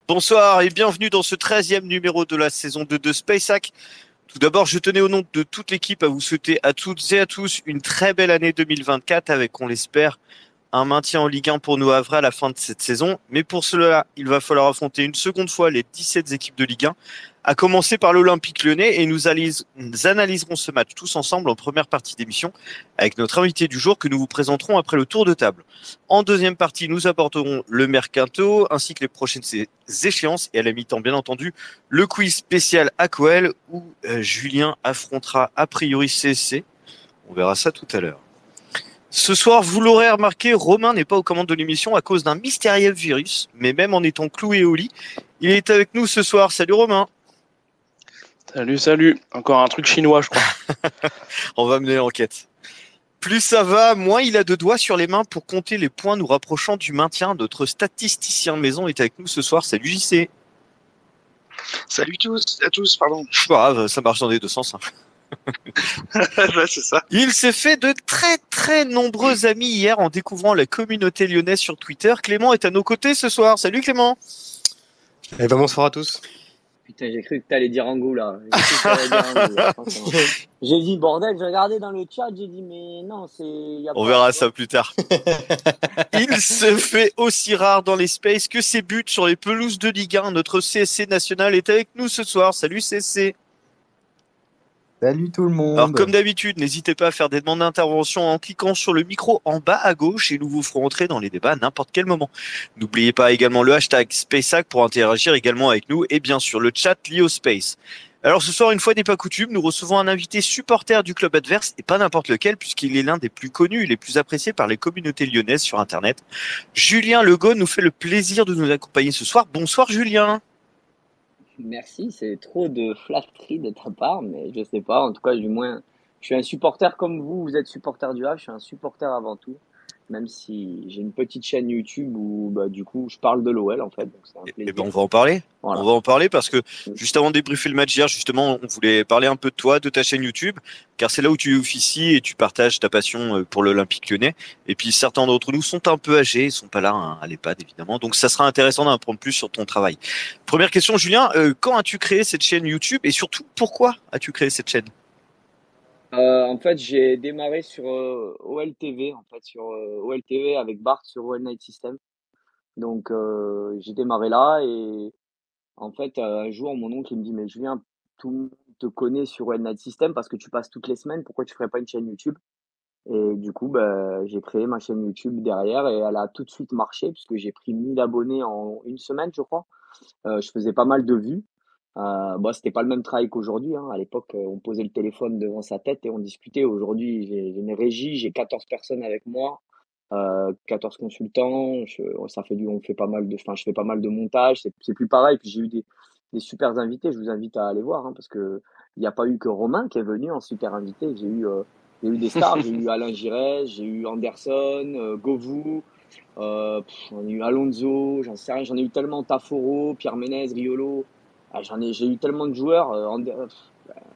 Bonsoir et bienvenue dans ce 13e numéro de la saison 2 de SpaceHack. Tout d'abord, je tenais au nom de toute l'équipe à vous souhaiter à toutes et à tous une très belle année 2024 avec, on l'espère, un maintien en Ligue 1 pour nous Havre à la fin de cette saison. Mais pour cela, il va falloir affronter une seconde fois les 17 équipes de Ligue 1, à commencer par l'Olympique Lyonnais. Et nous analyserons ce match tous ensemble en première partie d'émission avec notre invité du jour que nous vous présenterons après le tour de table. En deuxième partie, nous aborderons le mercato ainsi que les prochaines échéances et à la mi-temps, bien entendu, le quiz spécial AQL où Julien affrontera a priori CSC. On verra ça tout à l'heure. Ce soir, vous l'aurez remarqué, Romain n'est pas aux commandes de l'émission à cause d'un mystérieux virus, mais même en étant cloué au lit, il est avec nous ce soir. Salut Romain. Salut. Encore un truc chinois, je crois. On va mener l'enquête. Plus ça va, moins il a de doigts sur les mains pour compter les points nous rapprochant du maintien. Notre statisticien maison est avec nous ce soir. Salut JC. Salut à tous, pardon. C'est pas grave, ça marche dans les deux sens. Ouais, c'est ça. Il s'est fait de très très nombreux amis hier en découvrant la communauté lyonnaise sur Twitter. Clément est à nos côtés ce soir. Salut Clément. Eh ben bonsoir à tous. Putain, j'ai cru que t'allais dire Angou là. J'ai dit bordel, j'ai regardé dans le chat, j'ai dit mais non, On verra ça plus tard. Il se fait aussi rare dans les spaces que ses buts sur les pelouses de Ligue 1. Notre CSC national est avec nous ce soir. Salut CSC. Salut tout le monde. Alors comme d'habitude, n'hésitez pas à faire des demandes d'intervention en cliquant sur le micro en bas à gauche et nous vous ferons entrer dans les débats à n'importe quel moment. N'oubliez pas également le hashtag SpaceHack pour interagir également avec nous et bien sûr le chat lié au Space. Alors ce soir, une fois n'est pas coutume, nous recevons un invité supporter du club adverse et pas n'importe lequel puisqu'il est l'un des plus connus et les plus appréciés par les communautés lyonnaises sur Internet. Julien Legault nous fait le plaisir de nous accompagner ce soir. Bonsoir Julien. Merci, c'est trop de flatterie de ta part, mais je sais pas, en tout cas, du moins, je suis un supporter comme vous êtes supporter du Havre, je suis un supporter avant tout, même si j'ai une petite chaîne YouTube où, du coup, je parle de l'OL, en fait, donc c'est un plaisir. Et ben, on va en parler. Voilà. On va en parler parce que juste avant de débriefer le match hier, justement, on voulait parler un peu de toi, de ta chaîne YouTube, car c'est là où tu officies et tu partages ta passion pour l'Olympique Lyonnais. Et puis certains d'entre nous sont un peu âgés, ils sont pas là à l'EHPAD évidemment, donc ça sera intéressant d'en apprendre plus sur ton travail. Première question, Julien, quand as-tu créé cette chaîne YouTube et surtout pourquoi as-tu créé cette chaîne? En fait, j'ai démarré sur OLTV, en fait, sur OLTV avec Bart sur OL Night System. Donc, j'ai démarré là et en fait, un jour, mon oncle, il me dit, mais Julien, tout le monde te connaît sur OL Night System parce que tu passes toutes les semaines, pourquoi tu ferais pas une chaîne YouTube? Et du coup, j'ai créé ma chaîne YouTube derrière et elle a tout de suite marché puisque j'ai pris 1000 abonnés en une semaine, je crois. Je faisais pas mal de vues. C'était pas le même travail qu'aujourd'hui, hein. À l'époque, on posait le téléphone devant sa tête et on discutait. Aujourd'hui, j'ai une régie, j'ai 14 personnes avec moi, 14 consultants. On fait pas mal je fais pas mal de montage. C'est plus pareil. Puis j'ai eu des super invités. Je vous invite à aller voir, hein, parce que il n'y a pas eu que Romain qui est venu en super invité. J'ai eu des stars. J'ai eu Alain Giresse, j'ai eu Anderson, Govou. J'en ai eu Alonso, j'en sais rien, j'en ai eu tellement, Taforo, Pierre Ménez, Riolo. J'ai eu tellement de joueurs,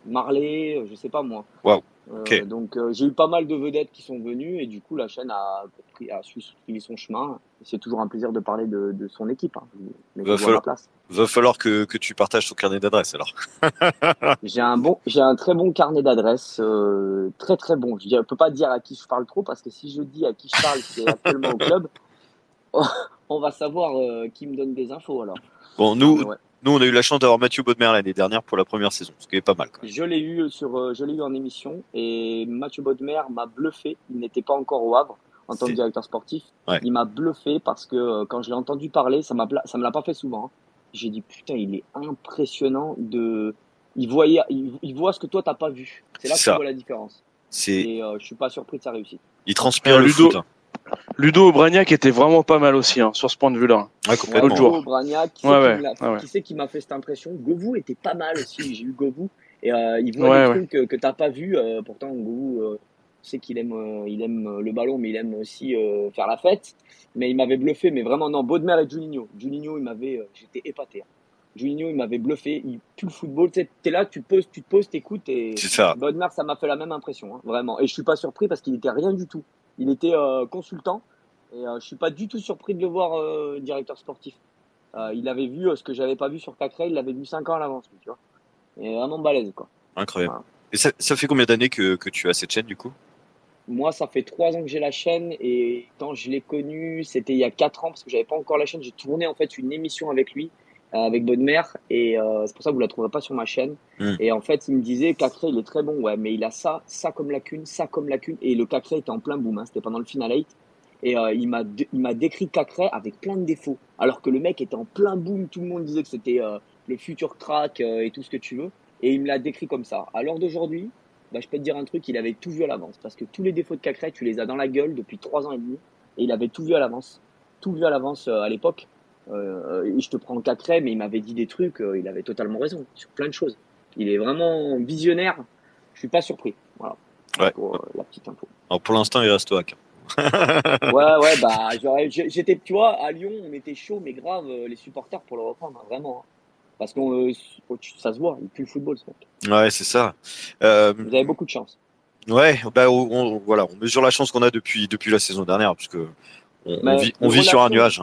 Marley, je sais pas moi. Wow. Okay. Donc j'ai eu pas mal de vedettes qui sont venues et du coup la chaîne a suivi son chemin. C'est toujours un plaisir de parler de son équipe, hein. Va falloir que tu partages ton carnet d'adresses alors. J'ai un très bon carnet d'adresses, très très bon. Je peux pas dire à qui je parle trop parce que si je dis à qui je parle, c'est actuellement au club, on va savoir qui me donne des infos alors. Bon, nous, on a eu la chance d'avoir Mathieu Bodmer l'année dernière pour la première saison, ce qui est pas mal quand même. Je l'ai eu en émission et Mathieu Bodmer m'a bluffé. Il n'était pas encore au Havre en tant que directeur sportif. Ouais. Il m'a bluffé parce que quand je l'ai entendu parler, ça me l'a pas fait souvent, hein. J'ai dit putain, il est impressionnant il voit ce que toi t'as pas vu. C'est là que tu vois la différence. Et je suis pas surpris de sa réussite. Il transpire le foot. Ludo Obraniak était vraiment pas mal aussi, hein, sur ce point de vue-là. Ouais, complètement. Ludo Obraniak, qui sait qui m'a fait cette impression. Govou était pas mal aussi. J'ai eu Govou et il voit des trucs que t'as pas vu. Pourtant, Govou, sait qu'il aime le ballon, mais il aime aussi faire la fête. Mais il m'avait bluffé, mais vraiment non. Bodmer et Juninho. Juninho, j'étais épaté, hein. Juninho, il m'avait bluffé. Il pue le football. Tu sais, t'es là, tu te poses, t'écoutes. Et c'est ça. Bodmer, ça m'a fait la même impression, hein, vraiment. Et je suis pas surpris parce qu'il était rien du tout. Il était consultant et je suis pas du tout surpris de le voir directeur sportif. Il avait vu ce que j'avais pas vu sur Cacré, il l'avait vu 5 ans à l'avance, tu vois. Et vraiment balèze, quoi. Incroyable. Voilà. Et ça fait combien d'années que tu as cette chaîne du coup? Moi, ça fait 3 ans que j'ai la chaîne et quand je l'ai connu, c'était il y a 4 ans parce que j'avais pas encore la chaîne. J'ai tourné en fait une émission avec lui, avec Bonne Mère, et c'est pour ça que vous la trouverez pas sur ma chaîne. Hmm. Et en fait, il me disait Cacré, il est très bon, ouais, mais il a ça, ça comme lacune, ça comme lacune. Et le Cacré était en plein boom, hein, c'était pendant le Final 8. Et il m'a décrit Cacré avec plein de défauts, alors que le mec était en plein boom. Tout le monde disait que c'était le futur crack et tout ce que tu veux. Et il me l'a décrit comme ça. À l'heure d'aujourd'hui, bah, je peux te dire un truc, il avait tout vu à l'avance. Parce que tous les défauts de Cacré, tu les as dans la gueule depuis 3 ans et demi. Et il avait tout vu à l'avance. Tout vu à l'avance à l'époque. Et je te prends Cacré, mais il m'avait dit des trucs, il avait totalement raison sur plein de choses. Il est vraiment visionnaire. Je suis pas surpris. Voilà. Ouais. Pour la petite info. Alors pour l'instant, il reste au hack. Ouais, bah, j'étais, tu vois, à Lyon, on était chaud, mais grave, les supporters pour le reprendre, hein, vraiment. Hein. Parce qu'on, ça se voit, il pue le football, ce mec. Ouais, c'est ça. Euh, Vous avez beaucoup de chance. ouais, bah voilà, on mesure la chance qu'on a depuis la saison dernière, parce que Mais on vit sur un nuage.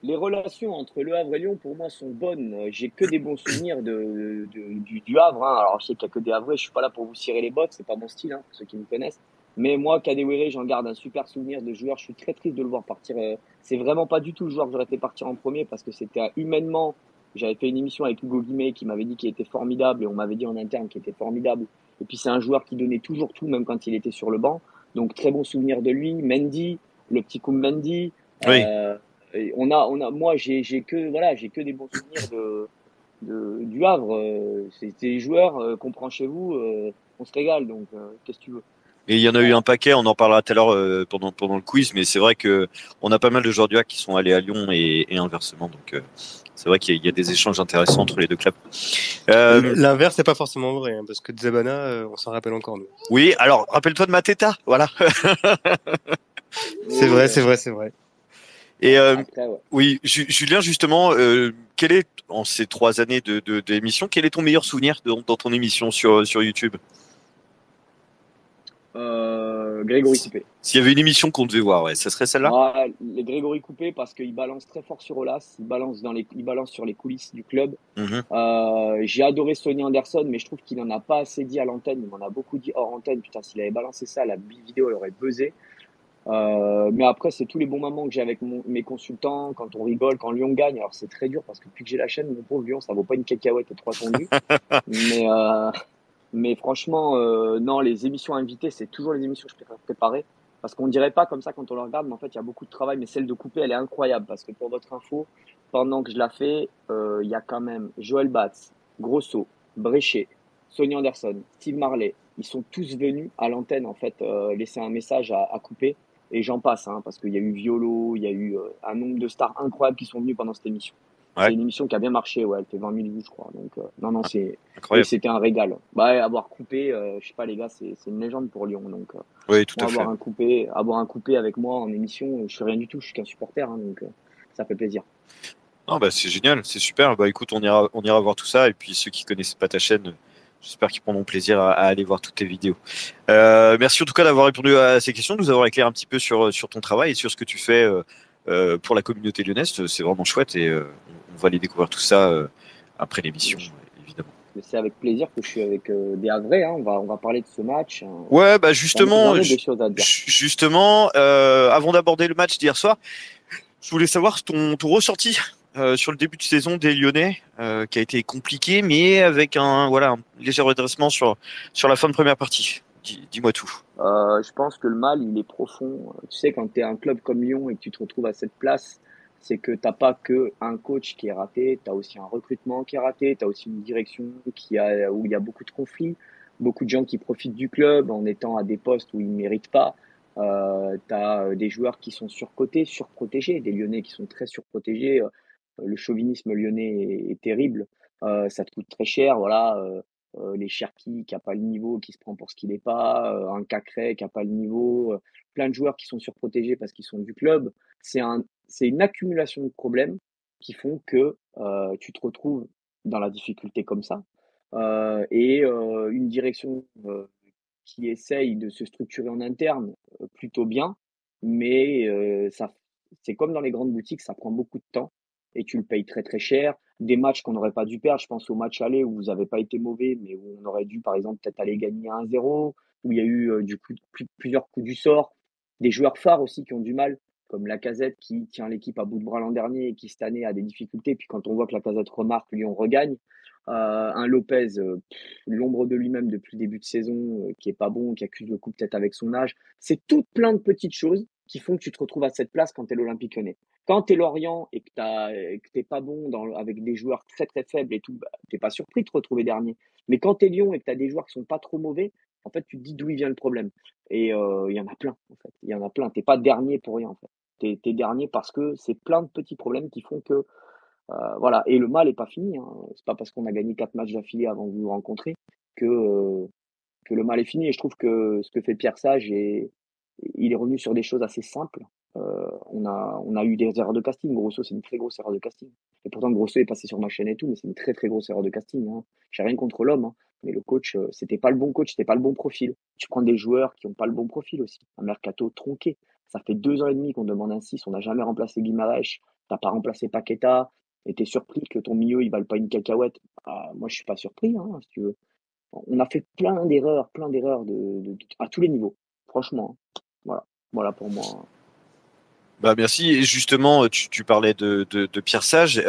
les relations entre Le Havre et Lyon, pour moi, sont bonnes. J'ai que des bons souvenirs du Havre. Hein. Alors, je sais qu'il n'y a que des Havrais. Je suis pas là pour vous cirer les bottes. C'est pas mon style, hein, pour ceux qui me connaissent. Mais moi, Kadewere, j'en garde un super souvenir de joueur. Je suis très triste de le voir partir. C'est vraiment pas du tout le joueur que j'aurais fait partir en premier parce que c'était humainement. J'avais fait une émission avec Hugo Guimet qui m'avait dit qu'il était formidable et on m'avait dit en interne qu'il était formidable. Et puis, c'est un joueur qui donnait toujours tout, même quand il était sur le banc. Donc, très bon souvenir de lui. Mendy, le petit coup Mendy. Oui. Et moi, j'ai que des bons souvenirs du Havre. C'est des joueurs qu'on prend chez vous, on se régale. Donc, qu'est-ce que tu veux? Et il y en a eu Voilà. un paquet, on en parlera tout à l'heure pendant le quiz, mais c'est vrai que on a pas mal de joueurs du hack qui sont allés à Lyon et inversement, donc c'est vrai qu'il y a des échanges intéressants entre les deux clubs. L'inverse, c'est pas forcément vrai, hein, parce que Zabana, on s'en rappelle encore, nous. Oui, alors rappelle-toi de Mateta, voilà. C'est Oui, vrai, c'est vrai, c'est vrai. Et après, ouais. oui, Julien, justement, quel est en ces 3 années d'émission, quel est ton meilleur souvenir dans ton émission sur YouTube? Grégory Coupé. S'il y avait une émission qu'on devait voir, ouais, ça serait celle-là? Ah, les Grégory Coupé parce qu'il balance très fort sur Olas, il balance sur les coulisses du club. Mhm. J'ai adoré Sonny Anderson, mais je trouve qu'il en a pas assez dit à l'antenne. Il m'en a beaucoup dit hors antenne. Putain, s'il avait balancé ça, la vidéo elle aurait buzzé. Mais après, c'est tous les bons moments que j'ai avec mes consultants, quand on rigole, quand Lyon gagne. Alors, c'est très dur parce que depuis que j'ai la chaîne, mon pauvre Lyon, ça vaut pas une cacahuète et 3 tondus. Mais, mais franchement, non, les émissions invitées, c'est toujours les émissions que je préfère préparer. Parce qu'on dirait pas comme ça quand on le regarde, mais en fait, il y a beaucoup de travail. Mais celle de Coupé, elle est incroyable. Parce que pour votre info, pendant que je la fais, il y a quand même Joël Batz, Grosso, Bréchet, Sonny Anderson, Steve Marley. Ils sont tous venus à l'antenne, en fait, laisser un message à Coupé. Et j'en passe, hein, parce qu'il y a eu Violo, il y a eu un nombre de stars incroyables qui sont venus pendant cette émission. C'est Ouais, une émission qui a bien marché, ouais, elle fait 20 000 vues, je crois. Donc, non, et incroyable. c'était un régal. Bah, avoir Coupé, je sais pas, les gars, c'est une légende pour Lyon. Donc, Oui, tout moi, à fait. avoir un Coupé avec moi en émission, je suis rien du tout, je suis qu'un supporter, hein, donc, ça fait plaisir. Ah bah c'est génial, c'est super. Bah écoute, on ira voir tout ça et puis ceux qui connaissent pas ta chaîne, j'espère qu'ils prendront plaisir à aller voir toutes tes vidéos. Merci en tout cas d'avoir répondu à ces questions, de nous avoir éclairé un petit peu sur ton travail et sur ce que tu fais pour la communauté lyonnaise. C'est vraiment chouette et on va aller découvrir tout ça après l'émission, évidemment. Mais c'est avec plaisir que je suis avec des Havrais, hein, on va parler de ce match. Hein. Ouais, bah J'en ai des choses à dire. justement, avant d'aborder le match d'hier soir, je voulais savoir ton ressenti sur le début de saison des Lyonnais, qui a été compliqué, mais avec un léger redressement sur la fin de première partie. Dis-moi tout. Je pense que le mal, il est profond. Tu sais, quand tu es un club comme Lyon et que tu te retrouves à cette place, c'est que t'as pas que un coach qui est raté, tu as aussi un recrutement qui est raté, tu as aussi une direction où il y a beaucoup de conflits, beaucoup de gens qui profitent du club en étant à des postes où ils ne méritent pas. Tu as des joueurs qui sont surcotés, surprotégés, des Lyonnais qui sont très surprotégés. Le chauvinisme lyonnais est terrible. Ça te coûte très cher, voilà. Les Cherki qui a pas le niveau, qui se prend pour ce qu'il n'est pas, un Cacré qui a pas le niveau, plein de joueurs qui sont surprotégés parce qu'ils sont du club. C'est une accumulation de problèmes qui font que tu te retrouves dans la difficulté comme ça. Et une direction qui essaye de se structurer en interne plutôt bien, mais c'est comme dans les grandes boutiques, ça prend beaucoup de temps. et tu le payes très très cher. Des matchs qu'on n'aurait pas dû perdre, je pense au match aller où vous n'avez pas été mauvais, mais où on aurait dû par exemple peut-être aller gagner 1-0, où il y a eu du coup plusieurs coups du sort. Des joueurs phares aussi qui ont du mal, comme Lacazette qui tient l'équipe à bout de bras l'an dernier et qui cette année a des difficultés. Puis quand on voit que Lacazette remarque, lui on regagne. Un Lopez, l'ombre de lui-même depuis le début de saison, qui est pas bon, qui accuse le coup peut-être avec son âge. C'est tout plein de petites choses qui font que tu te retrouves à cette place quand tu es l'Olympique Lyonnais. Quand tu es Lorient et que t'es pas bon avec des joueurs très très faibles et tout, bah, t'es pas surpris de te retrouver dernier. Mais quand tu es Lyon et que tu as des joueurs qui sont pas trop mauvais, en fait, tu te dis d'où il vient le problème. Et il y en a plein, en fait. Il y en a plein. T'es pas dernier pour rien, en fait. T'es dernier parce que c'est plein de petits problèmes qui font que voilà. Et le mal est pas fini. Hein. C'est pas parce qu'on a gagné 4 matchs d'affilée avant de vous rencontrer que le mal est fini. Et je trouve que ce que fait Pierre Sage, il est revenu sur des choses assez simples. On a eu des erreurs de casting. Grosso, c'est une très grosse erreur de casting. Et pourtant, Grosso est passé sur ma chaîne et tout, mais c'est une très très grosse erreur de casting. Hein. J'ai rien contre l'homme, hein. Mais le coach, c'était pas le bon coach, c'était pas le bon profil. Tu prends des joueurs qui ont pas le bon profil aussi. Un mercato tronqué. Ça fait 2 ans et demi qu'on demande un 6. On n'a jamais remplacé Guimaraes. T'as pas remplacé Paqueta. Et t'es surpris que ton milieu, il vale pas une cacahuète. Ah, moi, je suis pas surpris, hein, si tu veux. On a fait plein d'erreurs à tous les niveaux. Franchement. Voilà. Voilà pour moi. Bah merci. Et justement, tu parlais de Pierre Sage.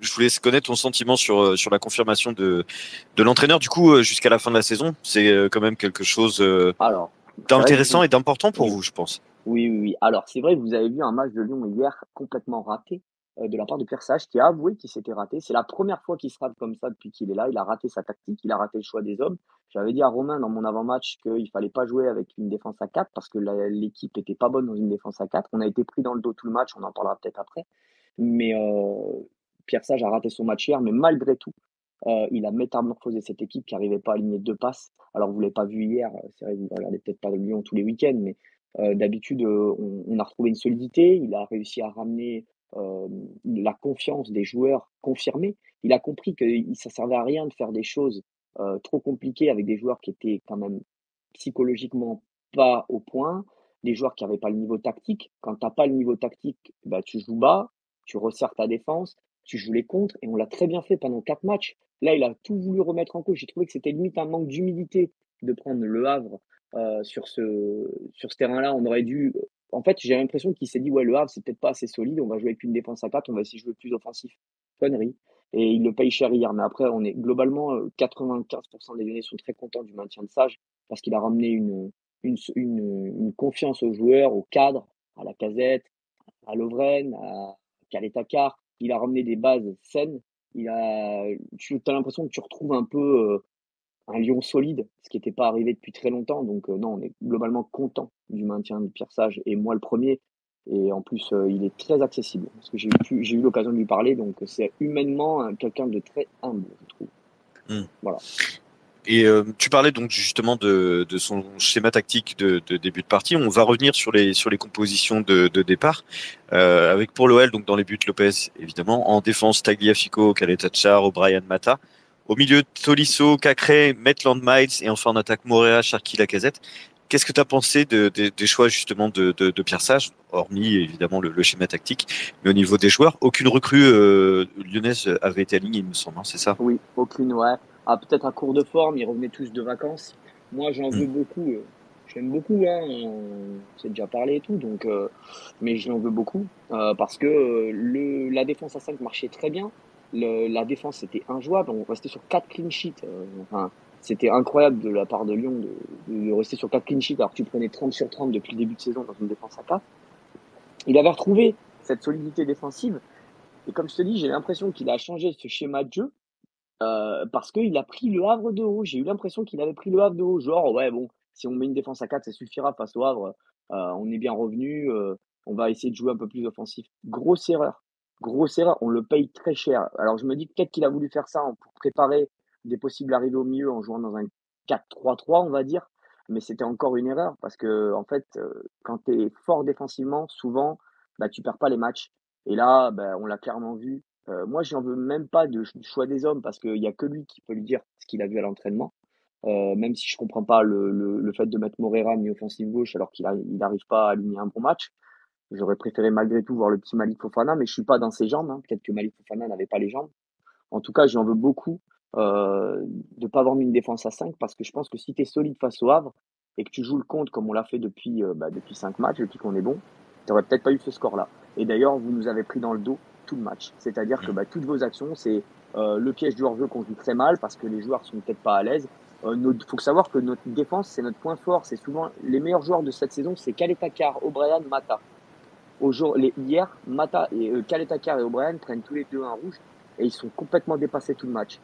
Je voulais connaître ton sentiment sur la confirmation de l'entraîneur. Du coup, jusqu'à la fin de la saison, c'est quand même quelque chose Alors, c'est vrai que d'intéressant et d'important pour oui, vous, je pense. oui, oui, oui. Alors, c'est vrai que vous avez vu un match de Lyon hier complètement raté de la part de Pierre Sage qui a avoué qu'il s'était raté. C'est la première fois qu'il se rate comme ça depuis qu'il est là. Il a raté sa tactique, il a raté le choix des hommes. J'avais dit à Romain dans mon avant-match qu'il fallait pas jouer avec une défense à 4 parce que l'équipe était pas bonne dans une défense à 4. On a été pris dans le dos tout le match, on en parlera peut-être après. Mais Pierre Sage a raté son match hier, mais malgré tout, il a métamorphosé cette équipe qui n'arrivait pas à aligner 2 passes. Alors, vous ne l'avez pas vu hier, c'est vrai que vous ne regardez peut-être pas le Lyon tous les week-ends, mais d'habitude, on a retrouvé une solidité. Il a réussi à ramener la confiance des joueurs confirmés. Il a compris que ça servait à rien de faire des choses trop compliquées avec des joueurs qui étaient quand même psychologiquement pas au point, des joueurs qui n'avaient pas le niveau tactique. Quand tu n'as pas le niveau tactique, bah, tu joues bas, tu resserres ta défense, tu joues les contres, et on l'a très bien fait pendant 4 matchs. Là, il a tout voulu remettre en cause. J'ai trouvé que c'était limite un manque d'humilité de prendre le Havre sur ce terrain-là. On aurait dû. En fait, j'ai l'impression qu'il s'est dit, ouais, le Havre, c'est peut-être pas assez solide, on va jouer avec une défense à 4, on va essayer de jouer plus offensif. Connerie. Et il le paye cher hier. Mais après, on est globalement, 95% des Lyonnais sont très contents du maintien de Sage parce qu'il a ramené une confiance aux joueurs, au cadre, à la Casette, à Lovren, à Kaletakar. Il a ramené des bases saines. Tu as l'impression que tu retrouves un peu un Lyon solide, ce qui n'était pas arrivé depuis très longtemps. Donc non, on est globalement content du maintien de Pierre Sage et moi le premier. Et en plus, il est très accessible parce que j'ai eu l'occasion de lui parler. Donc c'est humainement quelqu'un de très humble, je trouve. Voilà. Et tu parlais donc justement de son schéma tactique de début de partie. On va revenir sur les compositions de départ avec pour l'OL donc dans les buts Lopez évidemment, en défense Tagliafico, Caleta-Car, O'Brien, Mata. Au milieu Tolisso, Cacré, Maitland Miles et enfin en attaque Morea, Cherki, Lacazette. Qu'est-ce que tu as pensé des choix justement de Pierre Sage, hormis évidemment le schéma tactique, mais au niveau des joueurs, aucune recrue lyonnaise avait été alignée, il me semble, hein, c'est ça? Oui, aucune, ouais. Ah, peut-être à court de forme, ils revenaient tous de vacances. Moi, j'en veux beaucoup. Je l'aime beaucoup, hein. On s'est déjà parlé et tout, donc, mais je l'en veux beaucoup parce que la défense à 5 marchait très bien. La défense était injouable. On restait sur 4 clean sheets. Enfin, c'était incroyable de la part de Lyon de rester sur 4 clean sheets alors que tu prenais 30 sur 30 depuis le début de saison dans une défense à 4. Il avait retrouvé cette solidité défensive. Et comme je te dis, j'ai l'impression qu'il a changé ce schéma de jeu parce qu'il a pris le Havre de haut. J'ai eu l'impression qu'il avait pris le Havre de haut. Genre, ouais, bon, si on met une défense à 4, ça suffira face au Havre. On est bien revenu. On va essayer de jouer un peu plus offensif. Grosse erreur. Grosse erreur. On le paye très cher. Alors, je me dis peut-être qu'il a voulu faire ça pour préparer des possibles arrivées au milieu en jouant dans un 4-3-3, on va dire. Mais c'était encore une erreur parce que, en fait, quand tu es fort défensivement, souvent, bah, tu perds pas les matchs. Et là, bah, on l'a clairement vu. Moi, j'en veux même pas du choix des hommes parce qu'il y a que lui qui peut lui dire ce qu'il a vu à l'entraînement. Même si je comprends pas le fait de mettre Morera mi-offensive gauche alors il n'arrive pas à aligner un bon match. J'aurais préféré malgré tout voir le petit Malik Fofana, mais je suis pas dans ses jambes, hein. Peut-être que Malik Fofana n'avait pas les jambes. En tout cas, j'en veux beaucoup de pas avoir mis une défense à 5 parce que je pense que si tu es solide face au Havre et que tu joues le compte comme on l'a fait depuis 5 matchs, depuis qu'on est bon, tu n'aurais peut-être pas eu ce score-là. Et d'ailleurs, vous nous avez pris dans le dos tout le match. C'est-à-dire que toutes vos actions, c'est le piège du hors-jeu qu'on joue très mal parce que les joueurs sont peut-être pas à l'aise. Faut savoir que notre défense, c'est notre point fort. C'est souvent les meilleurs joueurs de cette saison, c'est Kaletakar, O'Brien, Mata. Hier, Mata et Kaletakar et O'Brien prennent tous les deux un rouge et ils sont complètement dépassés tout le match.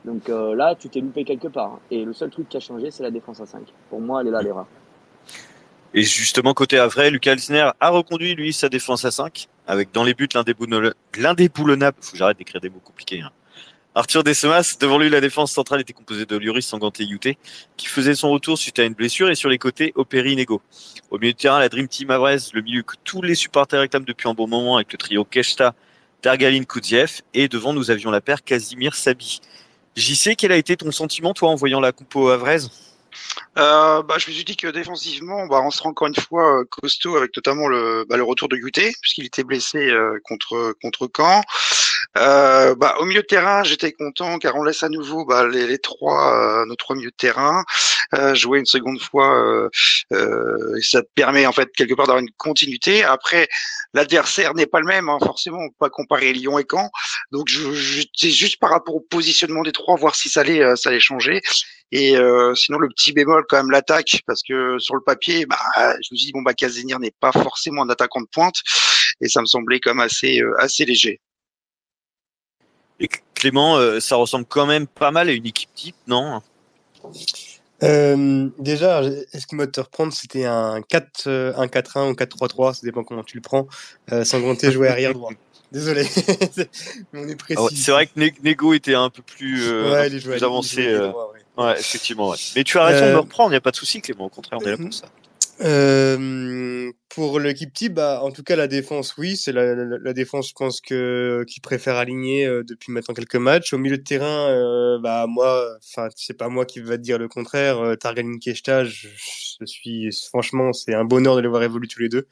Donc là, tu t'es loupé quelque part. Hein. Et le seul truc qui a changé, c'est la défense à 5. Pour moi, elle est là l'erreur. Et justement, côté Havrais, Lucas Elsner a reconduit, lui, sa défense à 5, avec dans les buts l'indéboulonnable, faut que j'arrête d'écrire des mots compliqués, hein. Arthur Dessemas, devant lui, la défense centrale était composée de Lloris, Sanganté, Youté, qui faisait son retour suite à une blessure, et sur les côtés, Operi, Nego. Au milieu de terrain, la Dream Team Havrais, le milieu que tous les supporters réclament depuis un bon moment, avec le trio Keshta, Dargalin, Koudziev, et devant, nous avions la paire Casimir, Sabi. JC, quel a été ton sentiment, toi, en voyant la compo havraise? Je me suis dit que défensivement, on sera encore une fois costaud avec notamment le retour de Guté puisqu'il était blessé contre Caen. Au milieu de terrain, j'étais content car on laisse à nouveau nos trois milieux de terrain jouer une seconde fois. Et ça te permet en fait quelque part d'avoir une continuité. Après, l'adversaire n'est pas le même, hein, forcément, on peut pas comparer Lyon et Caen. Donc, c'est juste par rapport au positionnement des trois, voir si ça allait changer. Et sinon, le petit bémol quand même, l'attaque, parce que sur le papier, je me suis dit Casemir n'est pas forcément un attaquant de pointe, et ça me semblait comme assez léger. Et Clément, ça ressemble quand même pas mal à une équipe type, non? Déjà, est-ce qu'il m'a te reprendre, c'était un 4-1 ou 4-3-3, ça dépend comment tu le prends, sans compter jouer arrière droit. Désolé, mais on est précis. Ouais, c'est vrai que Nego était un peu plus, plus avancé. Ouais, effectivement. Ouais. Mais tu as raison de me reprendre, il n'y a pas de souci, Clément. Au contraire, on est là pour ça. Pour l'équipe type, en tout cas la défense, oui, c'est la défense, je pense qu'ils préfèrent aligner depuis maintenant quelques matchs. Au milieu de terrain, c'est pas moi qui va te dire le contraire. Targalin, Keshta, je suis franchement, c'est un bonheur de les voir évoluer tous les deux.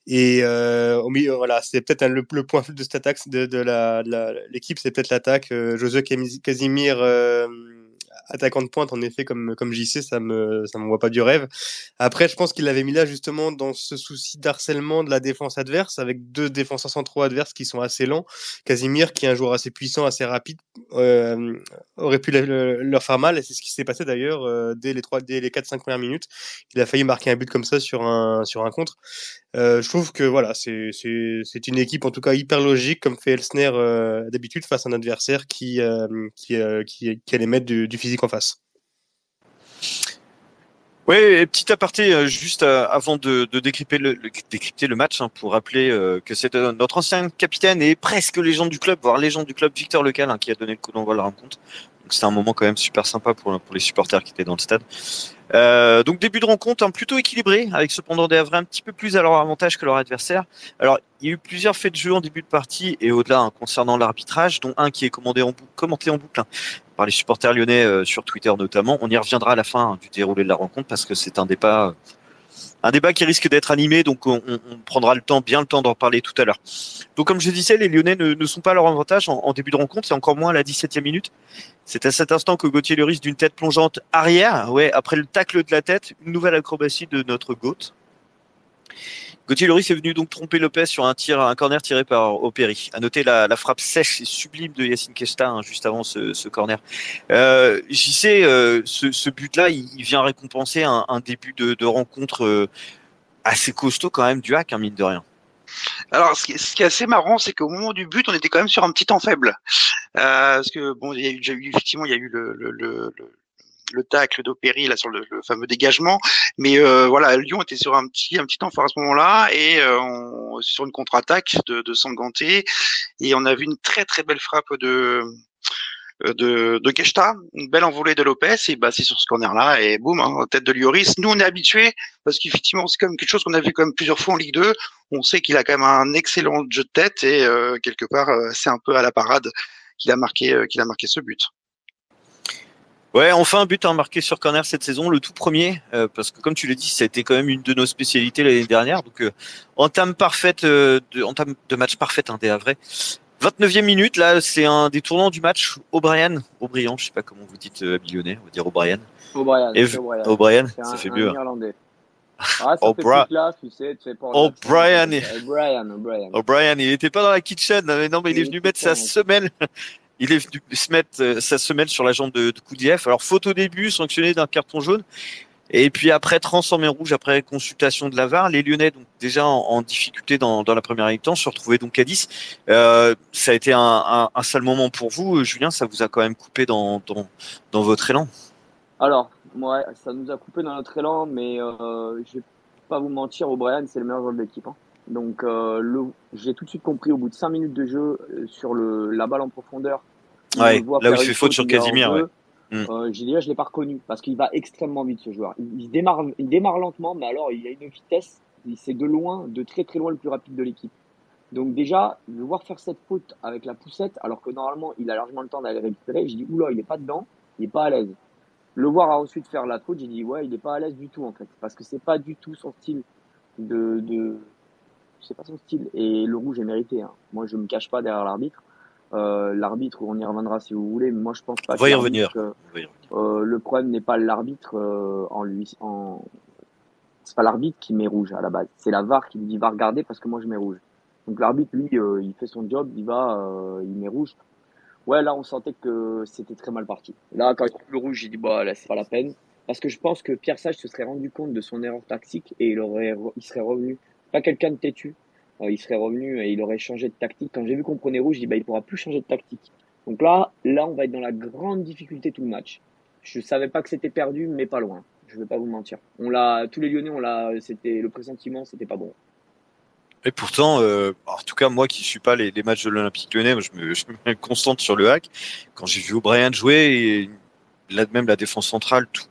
Et au milieu, voilà, c'est peut-être le point faible de cette attaque de l'équipe, c'est peut-être l'attaque. José Casimir, attaquant de pointe, en effet, comme JC, ça m'envoie pas du rêve. Après, je pense qu'il l'avait mis là justement dans ce souci d'harcèlement de la défense adverse, avec deux défenseurs centraux adverses qui sont assez lents. Casimir, qui est un joueur assez puissant, assez rapide, aurait pu leur faire mal, et c'est ce qui s'est passé d'ailleurs dès les 4-5 premières minutes. Il a failli marquer un but comme ça sur un contre. Je trouve que voilà, c'est une équipe en tout cas hyper logique, comme fait Elsner d'habitude face à un adversaire qui allait mettre du physique en face. Oui, petit aparté, juste avant de décrypter le match, hein, pour rappeler que c'est notre ancien capitaine et presque légende du club, voire légende du club, Victor Lecal, hein, qui a donné le coup d'envoi de la rencontre. Donc c'était un moment quand même super sympa pour les supporters qui étaient dans le stade. Donc début de rencontre plutôt équilibré, avec cependant des Havrais un petit peu plus à leur avantage que leur adversaire. Alors il y a eu plusieurs faits de jeu en début de partie et au-delà, hein, concernant l'arbitrage, dont un qui est commenté en boucle, hein, par les supporters lyonnais sur Twitter notamment. On y reviendra à la fin, hein, du déroulé de la rencontre, parce que c'est un débat qui risque d'être animé, donc on prendra bien le temps d'en parler tout à l'heure. Donc comme je disais, les Lyonnais ne sont pas à leur avantage en début de rencontre, et encore moins à la 17e minute. C'est à cet instant que Gauthier Lloris, d'une tête plongeante arrière, après le tacle de la tête, une nouvelle acrobatie de notre GOAT. Gauthier Lloris est venu donc tromper Lopez sur un corner tiré par Operi. À noter la frappe sèche et sublime de Yacine Keshta, hein, juste avant ce corner. J'y sais, ce but-là, il vient récompenser un début de rencontre assez costaud quand même du Hack, hein, mine de rien. Alors, ce qui est assez marrant, c'est qu'au moment du but, on était quand même sur un petit temps faible, parce que il y a eu le tacle d'Operi là sur le fameux dégagement, mais Lyon était sur un petit temps fort à ce moment-là, et sur une contre-attaque de Sanganté, et on a vu une très très belle frappe de Keshta, une belle envolée de Lopez, et c'est sur ce corner-là, et boum, hein, tête de Lloris. Nous, on est habitués, parce qu'effectivement, c'est quand même quelque chose qu'on a vu quand même plusieurs fois en Ligue 2. On sait qu'il a quand même un excellent jeu de tête, et quelque part, c'est un peu à la parade qu'il a marqué ce but. Ouais, enfin un but marqué sur corner cette saison, le tout premier, parce que comme tu l'as dit, ça a été quand même une de nos spécialités l'année dernière. Donc entame de match parfaite, des Havrais. 29e minute, là, c'est un des tournants du match. O'Brien, je sais pas comment vous dites à Lyonnais, on va dire O'Brien. O'Brien, Et c'est O'Brien. O'Brien, C'est ça fait un mieux. Irlandais. Ah, ça fait plus classe, tu sais pas en accent, O'Brien, O'Brien. il était pas dans la kitchen, mais non, mais il est venu mettre sa semelle. Il est venu se mettre sa semelle sur la jambe de Koudiev. Alors, faute au début, sanctionné d'un carton jaune. Et puis après, transformé rouge, après consultation de la VAR, les Lyonnais, donc déjà en difficulté dans la première mi-temps, se retrouvaient donc à 10. Ça a été un sale moment pour vous, Julien, ça vous a quand même coupé dans votre élan. Alors, ouais, ça nous a coupé dans notre élan, mais je vais pas vous mentir, O'Brien, c'est le meilleur joueur de l'équipe. Donc, j'ai tout de suite compris au bout de 5 minutes de jeu sur la balle en profondeur. Ouais, là où il fait faute sur Casimir, ouais. J'ai dit, je l'ai pas reconnu parce qu'il va extrêmement vite, ce joueur. Il démarre lentement, mais alors il a une vitesse. C'est de très très loin le plus rapide de l'équipe. Donc déjà, le voir faire cette faute avec la poussette, alors que normalement il a largement le temps d'aller récupérer, j'ai dit oula, il est pas dedans, il est pas à l'aise. Le voir ensuite faire la faute, j'ai dit ouais, il est pas à l'aise du tout en fait, parce que c'est pas du tout son style c'est pas son style. Et le rouge est mérité. Moi, je me cache pas derrière l'arbitre. L'arbitre, on y reviendra si vous voulez, mais moi je pense pas on va y revenir. Le problème n'est pas l'arbitre c'est pas l'arbitre qui met rouge à la base, c'est la VAR qui lui dit va regarder parce que moi je mets rouge. Donc l'arbitre lui il fait son job, il met rouge. Ouais, là on sentait que c'était très mal parti. Là quand il trouve le rouge, j'ai dit bah là c'est pas la peine parce que je pense que Pierre Sage se serait rendu compte de son erreur tactique et il serait revenu, pas quelqu'un de têtu. Il serait revenu et il aurait changé de tactique. Quand j'ai vu qu'on prenait rouge, je dis bah il pourra plus changer de tactique. Donc là, on va être dans la grande difficulté tout le match. Je savais pas que c'était perdu, mais pas loin. Je vais pas vous mentir. Tous les Lyonnais, c'était le pressentiment, c'était pas bon. Et pourtant, en tout cas moi qui suis pas les matchs de l'Olympique Lyonnais, moi, je me concentre sur le hack. Quand j'ai vu O'Brien jouer, et même la défense centrale, tout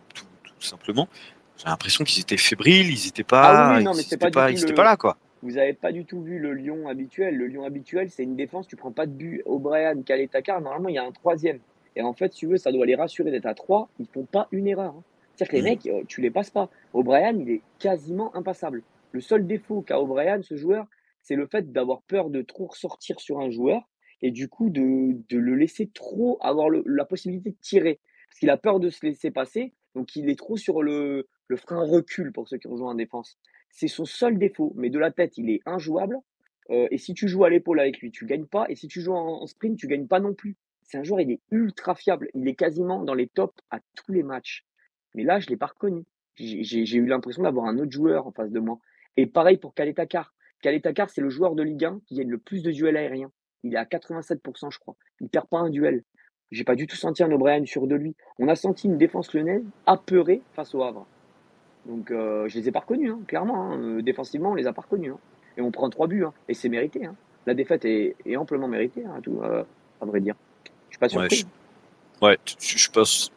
simplement, j'ai l'impression qu'ils étaient fébriles, ils étaient pas, ils étaient pas là quoi. Vous avez pas du tout vu le Lyon habituel. Le Lyon habituel, c'est une défense, tu prends pas de but. O'Brien, Calais, Takar, normalement, il y a un troisième. Et en fait, si tu veux, ça doit les rassurer d'être à 3. Ils font pas une erreur. C'est-à-dire que les mecs, tu les passes pas. O'Brien, il est quasiment impassable. Le seul défaut qu'a O'Brien, ce joueur, c'est le fait d'avoir peur de trop ressortir sur un joueur et du coup de le laisser trop avoir la possibilité de tirer. Parce qu'il a peur de se laisser passer, donc il est trop sur le frein recul pour ceux qui rejoignent en défense. C'est son seul défaut, mais de la tête, il est injouable. Et si tu joues à l'épaule avec lui, tu gagnes pas. Et si tu joues en sprint, tu gagnes pas non plus. C'est un joueur, il est ultra fiable. Il est quasiment dans les tops à tous les matchs. Mais là, je l'ai pas reconnu. J'ai eu l'impression d'avoir un autre joueur en face de moi. Et pareil pour Calais Takar. Calais Takar, c'est le joueur de Ligue 1 qui gagne le plus de duels aériens. Il est à 87%, je crois. Il perd pas un duel. J'ai pas du tout senti un O'Brien sûr de lui. On a senti une défense lyonnaise apeurée face au Havre. Donc je les ai pas reconnus, clairement. Défensivement, on les a pas reconnus. Et on prend 3 buts, et c'est mérité. La défaite est amplement méritée, à vrai dire. Je suis pas surpris. Je pense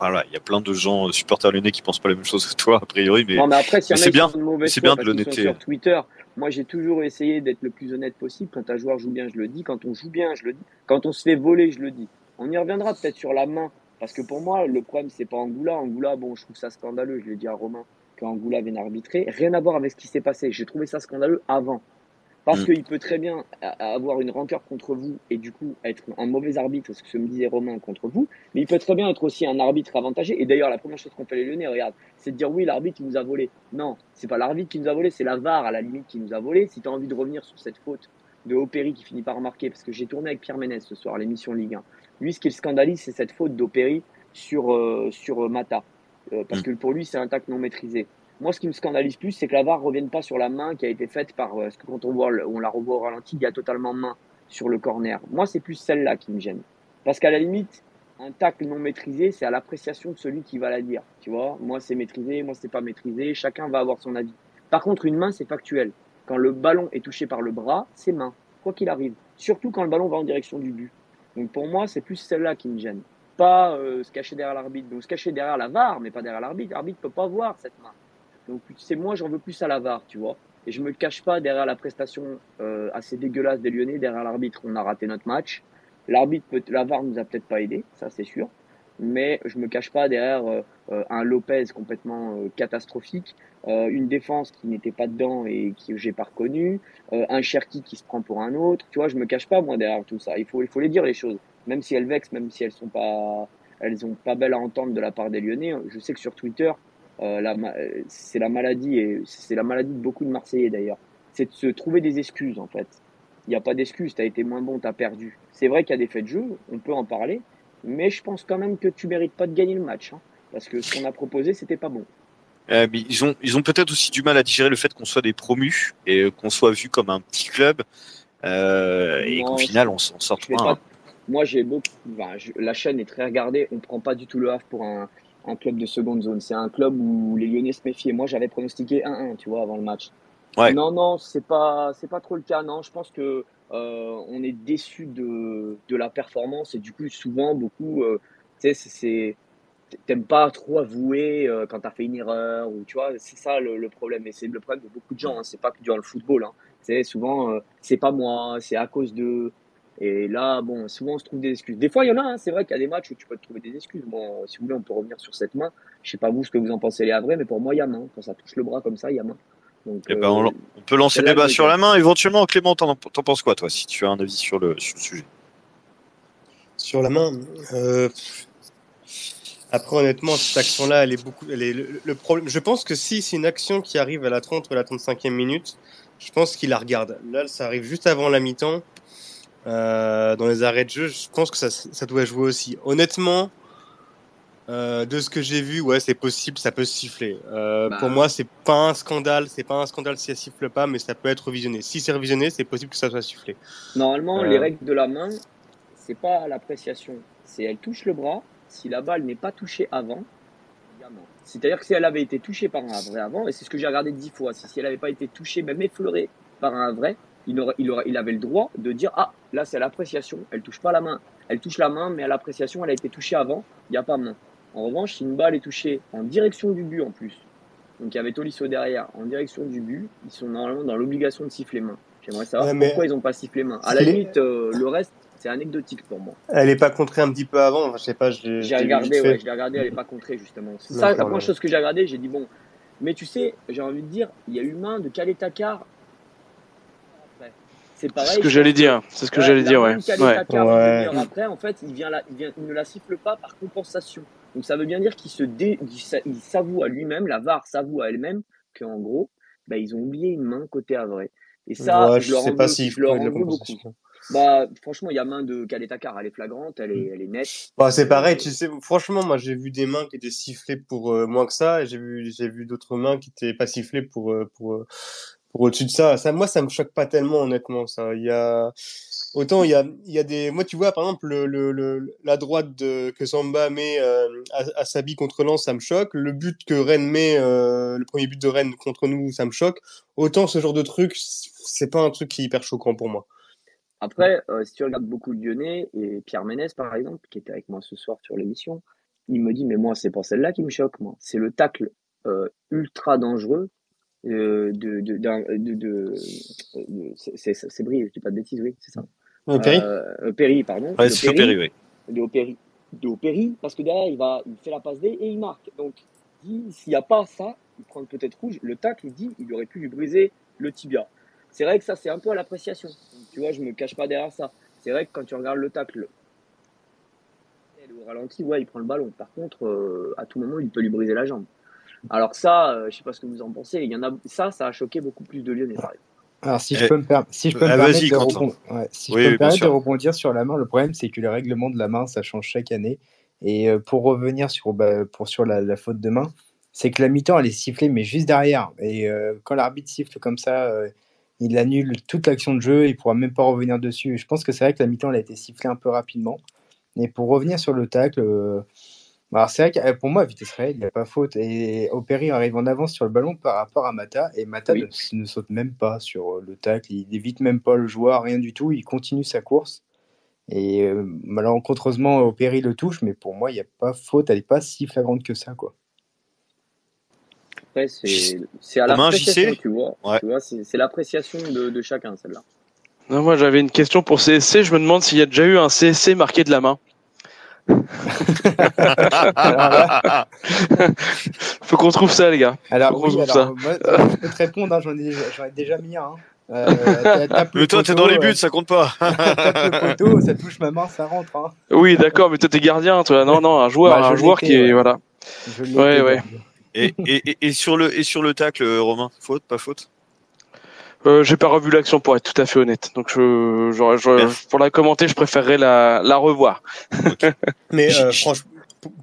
voilà, il y a plein de gens supporters lyonnais qui pensent pas la même chose que toi a priori, mais, non, mais après, si c'est bien. C'est bien de l'honnêteté. Sur Twitter, moi j'ai toujours essayé d'être le plus honnête possible. Quand un joueur joue bien, je le dis. Quand on joue bien, je le dis. Quand on se fait voler, je le dis. On y reviendra peut-être sur la main. Parce que pour moi, le problème, c'est pas Angoula. Angoula, bon, je trouve ça scandaleux. Je l'ai dit à Romain qu'Angoula vienne arbitrer. Rien à voir avec ce qui s'est passé. J'ai trouvé ça scandaleux avant. Parce qu'il peut très bien avoir une rancœur contre vous et du coup être un mauvais arbitre, ce que me disait Romain contre vous. Mais il peut très bien être aussi un arbitre avantagé. Et d'ailleurs, la première chose qu'on fait les Lyonnais, regarde, c'est de dire oui, l'arbitre, il nous a volé. Non, c'est pas l'arbitre qui nous a volé, c'est la VAR à la limite qui nous a volé. Si tu as envie de revenir sur cette faute de Opéry qui finit par remarquer, parce que j'ai tourné avec Pierre Ménez ce soir, l'émission Ligue 1. Lui, ce qui le scandalise, c'est cette faute d'Opéry sur Mata. Parce que pour lui, c'est un tac non maîtrisé. Moi, ce qui me scandalise plus, c'est que la VAR ne revienne pas sur la main qui a été faite par. Parce que quand on la revoit au ralenti, il y a totalement main sur le corner. Moi, c'est plus celle-là qui me gêne. Parce qu'à la limite, un tacle non maîtrisé, c'est à l'appréciation de celui qui va la dire. Tu vois, moi, c'est maîtrisé, moi, c'est pas maîtrisé. Chacun va avoir son avis. Par contre, une main, c'est factuel. Quand le ballon est touché par le bras, c'est main, quoi qu'il arrive. Surtout quand le ballon va en direction du but. Donc pour moi, c'est plus celle-là qui me gêne. Pas se cacher derrière l'arbitre. Donc se cacher derrière la VAR, mais pas derrière l'arbitre. L'arbitre ne peut pas voir cette main. Donc c'est moi, j'en veux plus à la VAR, tu vois. Et je me cache pas derrière la prestation assez dégueulasse des Lyonnais, derrière l'arbitre. On a raté notre match. La VAR nous a peut-être pas aidé, ça c'est sûr. Mais je me cache pas derrière un Lopez complètement catastrophique, une défense qui n'était pas dedans et que j'ai pas reconnu, un Cherki qui se prend pour un autre. Tu vois, je me cache pas moi derrière tout ça. Il faut les dire les choses, même si elles vexent, même si elles ont pas belles à entendre de la part des Lyonnais. Je sais que sur Twitter, c'est la maladie et c'est la maladie de beaucoup de Marseillais d'ailleurs. C'est de se trouver des excuses en fait. Il n'y a pas d'excuses. T'as été moins bon, t'as perdu. C'est vrai qu'il y a des faits de jeu, on peut en parler. Mais je pense quand même que tu mérites pas de gagner le match, hein, parce que ce qu'on a proposé, c'était pas bon. Mais ils ont peut-être aussi du mal à digérer le fait qu'on soit des promus et qu'on soit vu comme un petit club et qu'au Non, final on s'en sort je fais loin. pas. Moi, j'ai beaucoup. Enfin, la chaîne est très regardée. On prend pas du tout le Havre pour un club de seconde zone. C'est un club où les Lyonnais se méfiaient. Moi, j'avais pronostiqué 1-1, tu vois, avant le match. Ouais. Non, non, c'est pas trop le cas. Non, je pense que on est déçu de la performance et du coup, souvent, beaucoup, tu sais, t'aimes pas trop avouer quand t'as fait une erreur ou tu vois, c'est ça le problème. Et c'est le problème de beaucoup de gens. Hein. C'est pas que dans le football. Hein. C'est souvent, c'est pas moi, c'est à cause de. Et là, bon, souvent on se trouve des excuses. Des fois, il y en a. Hein. C'est vrai qu'il y a des matchs où tu peux te trouver des excuses. Bon, si vous voulez, on peut revenir sur cette main. Je sais pas vous ce que vous en pensez les Havrais, mais pour moi, il y a main. Quand ça touche le bras comme ça, il y a main. Donc Eh ben, on peut lancer le celle-là, je débat me sur la cache. main. Éventuellement, Clément, t'en penses quoi, toi, si tu as un avis sur le sujet? Sur la main, après, honnêtement, cette action-là, le problème. Je pense que si c'est une action qui arrive à la 30 ou à la 35e minute, je pense qu'il la regarde. Là, ça arrive juste avant la mi-temps. Dans les arrêts de jeu, je pense que ça doit jouer aussi. Honnêtement, de ce que j'ai vu, ouais, c'est possible, ça peut se siffler. Pour Bah, moi, c'est pas un scandale si ça siffle pas, mais ça peut être revisionné. Si c'est revisionné, c'est possible que ça soit sifflé. normalement, les Euh, règles de la main, c'est pas l'appréciation. C'est elle touche le bras. Si la balle n'est pas touchée avant, il y a main. C'est-à-dire que si elle avait été touchée par un vrai avant, et c'est ce que j'ai regardé 10 fois, si elle n'avait pas été touchée, même effleurée par un vrai, il avait le droit de dire ah là c'est l'appréciation, elle touche pas la main, elle touche la main, mais à l'appréciation elle a été touchée avant, il n'y a pas main. En revanche, si une balle est touchée en direction du but en plus, donc il y avait Tolisso derrière, en direction du but, ils sont normalement dans l'obligation de siffler main. J'aimerais savoir ouais, mais pourquoi ils n'ont pas sifflé main. À la elle est, limite, le reste c'est anecdotique pour moi. elle est pas contrée un petit peu avant. Enfin, je sais pas, je J'ai l'ai vu vite regardé, ouais, fait. je l'ai regardé, elle n'est pas contrée, justement. C'est ça, la D'accord. première chose que j'ai regardé, j'ai dit, bon, mais tu sais, j'ai envie de dire, il y a eu main de Khaled Takar après. C'est C'est ce pareil, que je j'allais pense que dire. C'est ce que ouais, j'allais la dire, main ouais. de Khaled Ouais. Takar une Ouais. demi-heure après, en fait, il ne la siffle pas par compensation. Donc ça veut bien dire il s'avoue à lui-même, la VAR s'avoue à elle-même, qu'en gros, bah, ils ont oublié une main côté Havre. Et ça, Ouais, je sais pas s'il je faut leur de en veux beaucoup. compensation. Bah, franchement, il y a main de Khaled Takar, elle est flagrante, elle est nette. Bah, c'est pareil, Et tu sais, franchement, moi j'ai vu des mains qui étaient sifflées pour moins que ça, et j'ai vu d'autres mains qui étaient pas sifflées pour au-dessus de ça. Ça, moi, ça me choque pas tellement, honnêtement, ça. Autant il y a des, moi, tu vois, par exemple, la droite que Samba met à Sabi contre Lens, ça me choque. Le but que Rennes met, le premier but de Rennes contre nous, ça me choque. Autant ce genre de truc, c'est pas un truc qui est hyper choquant pour moi. après, si tu regardes beaucoup de Lyonnais, et Pierre Ménès, par exemple, qui était avec moi ce soir sur l'émission, il me dit, mais moi, c'est pas celle-là qui me choque, moi. C'est le tacle ultra dangereux c'est Brie, je dis pas de bêtises, oui, c'est ça. Perry? Perry, pardon, Ouais, c'est Opéry, oui. de Opéry, parce que derrière, il fait la passe D et il marque. Donc, s'il n'y a pas ça, il prend peut-être rouge. Le tacle, il dit, il aurait pu lui briser le tibia. C'est vrai que ça, c'est un peu à l'appréciation. Tu vois, je me cache pas derrière ça. C'est vrai que quand tu regardes le tacle au ralenti, ouais, il prend le ballon. Par contre, à tout moment, il peut lui briser la jambe. Alors ça, je sais pas ce que vous en pensez. Il y en a ça a choqué beaucoup plus de Lyonnais, par exemple. Alors, si je Eh, peux si je peux me vas-y, permettre de Quentin. si je Oui, peux me oui, bien permettre de sûr. rebondir sur la main, le problème, c'est que le règlement de la main, ça change chaque année. Et pour revenir sur la faute de main, c'est que la mi-temps, elle est sifflée, mais juste derrière. Et quand l'arbitre siffle comme ça, il annule toute l'action de jeu, il pourra même pas revenir dessus. Je pense que c'est vrai que la mi-temps, elle a été sifflée un peu rapidement. Et pour revenir sur le tacle, alors c'est vrai que pour moi, vitesse réelle, il n'y a pas faute. Et Opéry arrive en avance sur le ballon par rapport à Mata. Et Mata Oui. ne saute même pas sur le tacle. Il évite même pas le joueur, rien du tout. Il continue sa course. Et malencontreusement, Opéry le touche. Mais pour moi, il n'y a pas faute. Elle n'est pas si flagrante que ça, quoi. Après, c'est à Romain, l'appréciation, JC? tu vois. Ouais. Tu vois, c'est l'appréciation de chacun, celle-là. Non, moi j'avais une question pour CSC. Je me demande s'il y a déjà eu un CSC marqué de la main. Alors là, Faut qu'on trouve ça, les gars. alors Faut qu'on oui, trouve ça. alors moi, je peux te répondre, hein, j'en ai déjà mis un. Hein. Tape le Mais toi, t'es poteau, dans les buts, ça compte pas. tape le poteau, ça touche ma main, ça rentre. Hein. Oui, d'accord, mais toi t'es gardien, toi. Non, non, Bah, je un joueur qui l'étais, est, ouais. voilà. Je l'étais, Ouais, ouais. gardien. Et sur le tacle, Romain, faute, pas faute? J'ai pas revu l'action pour être tout à fait honnête. Donc pour la commenter, je préférerais la revoir. Mais J- franchement,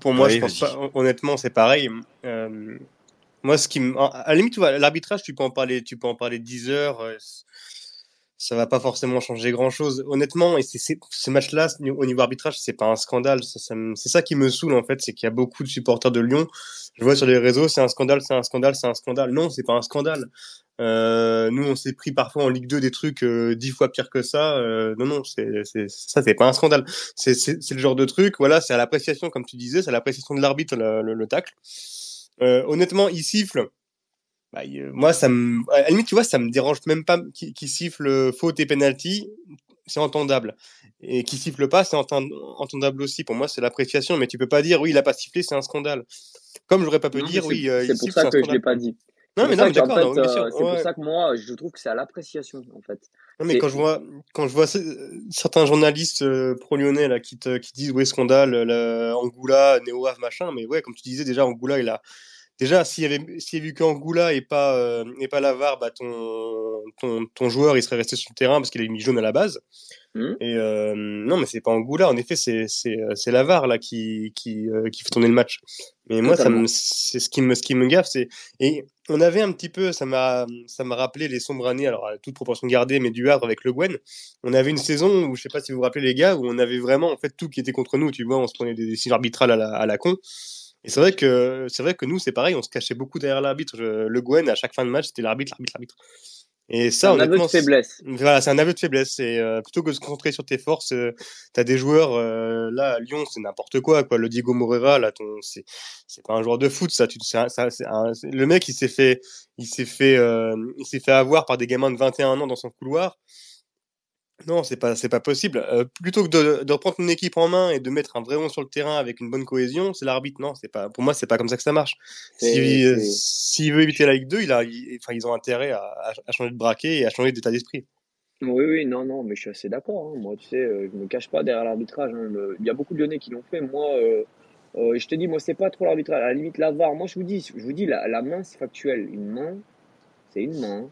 pour moi, Oui, je pense vas-y. pas. Honnêtement, c'est pareil. Moi, à la limite, tu vois, l'arbitrage, tu peux en parler 10 heures. Ça va pas forcément changer grand-chose. Honnêtement, et ce match-là, au niveau arbitrage, c'est pas un scandale. C'est ça qui me saoule en fait, c'est qu'il y a beaucoup de supporters de Lyon. Je vois sur les réseaux, c'est un scandale, c'est un scandale, c'est un scandale. Non, c'est pas un scandale. Nous, on s'est pris parfois en Ligue 2 des trucs 10 fois pire que ça. Non, non, ça, c'est pas un scandale. C'est le genre de truc. Voilà, c'est à l'appréciation, comme tu disais, c'est à l'appréciation de l'arbitre le tacle. Honnêtement, il siffle. Bah, moi, à la limite, tu vois, ça me dérange même pas qu'il siffle faute et penalty, c'est entendable. Et qu'il siffle pas, c'est entendable aussi. Pour moi, c'est l'appréciation, mais tu peux pas dire, oui, il a pas sifflé, c'est un scandale. Comme j'aurais pas pu Non, mais dire, oui, il c'est pour siffle, ça c'est un que je l'ai scandale. pas dit. C'est Non, pour mais non, ça mais qu'en d'accord, fait, non, oui, bien sûr. c'est pour Ouais. ça que moi, je trouve que c'est à l'appréciation, en fait. Non, mais C'est, quand je vois certains journalistes pro-lyonnais là qui disent ouais scandale, Angoula, Néo Havre, machin, mais ouais, comme tu disais déjà, Angoula, déjà, s'il y avait eu qu'Angoula et pas Lavar, bah ton joueur il serait resté sur le terrain parce qu'il a mis jaune à la base. Hmm, Et non, mais c'est pas Angoula. En effet, c'est Lavar là qui fait tourner le match. Mais moi, totalement. c'est ce qui me gaffe. Et on avait un petit peu, ça m'a rappelé les sombres années. Alors à toute proportion gardée, mais du Havre avec Le Guen. On avait une saison où je sais pas si vous vous rappelez les gars, où on avait vraiment en fait tout qui était contre nous. Tu vois, on se prenait des décisions arbitrales à la con. Et c'est vrai que nous, c'est pareil, on se cachait beaucoup derrière l'arbitre. Le Gwen, à chaque fin de match, c'était l'arbitre, l'arbitre, l'arbitre. Et C'est ça, un aveu de honnêtement, faiblesse. voilà, c'est un aveu de faiblesse. Et plutôt que de se concentrer sur tes forces, t'as des joueurs là à Lyon, c'est n'importe quoi, quoi. Le Diego Moreira, là, c'est pas un joueur de foot, ça. Le mec, il s'est fait avoir par des gamins de 21 ans dans son couloir. Non, c'est pas possible. Plutôt que de reprendre une équipe en main et de mettre un vrai 11 sur le terrain avec une bonne cohésion, c'est l'arbitre. Non, c'est pas, pour moi, c'est pas comme ça que ça marche. C'est, S'il veut éviter la Ligue 2, enfin, ils ont intérêt à changer de braquet et à changer d'état d'esprit. oui, oui, non, non, mais je suis assez d'accord. Hein. Moi, tu sais, je me cache pas derrière l'arbitrage. Hein. Il y a beaucoup de Lyonnais qui l'ont fait. Moi, je te dis, moi, c'est pas trop l'arbitrage. À la limite, la VAR. Moi, je vous dis, la main, c'est factuel. Une main, c'est une main.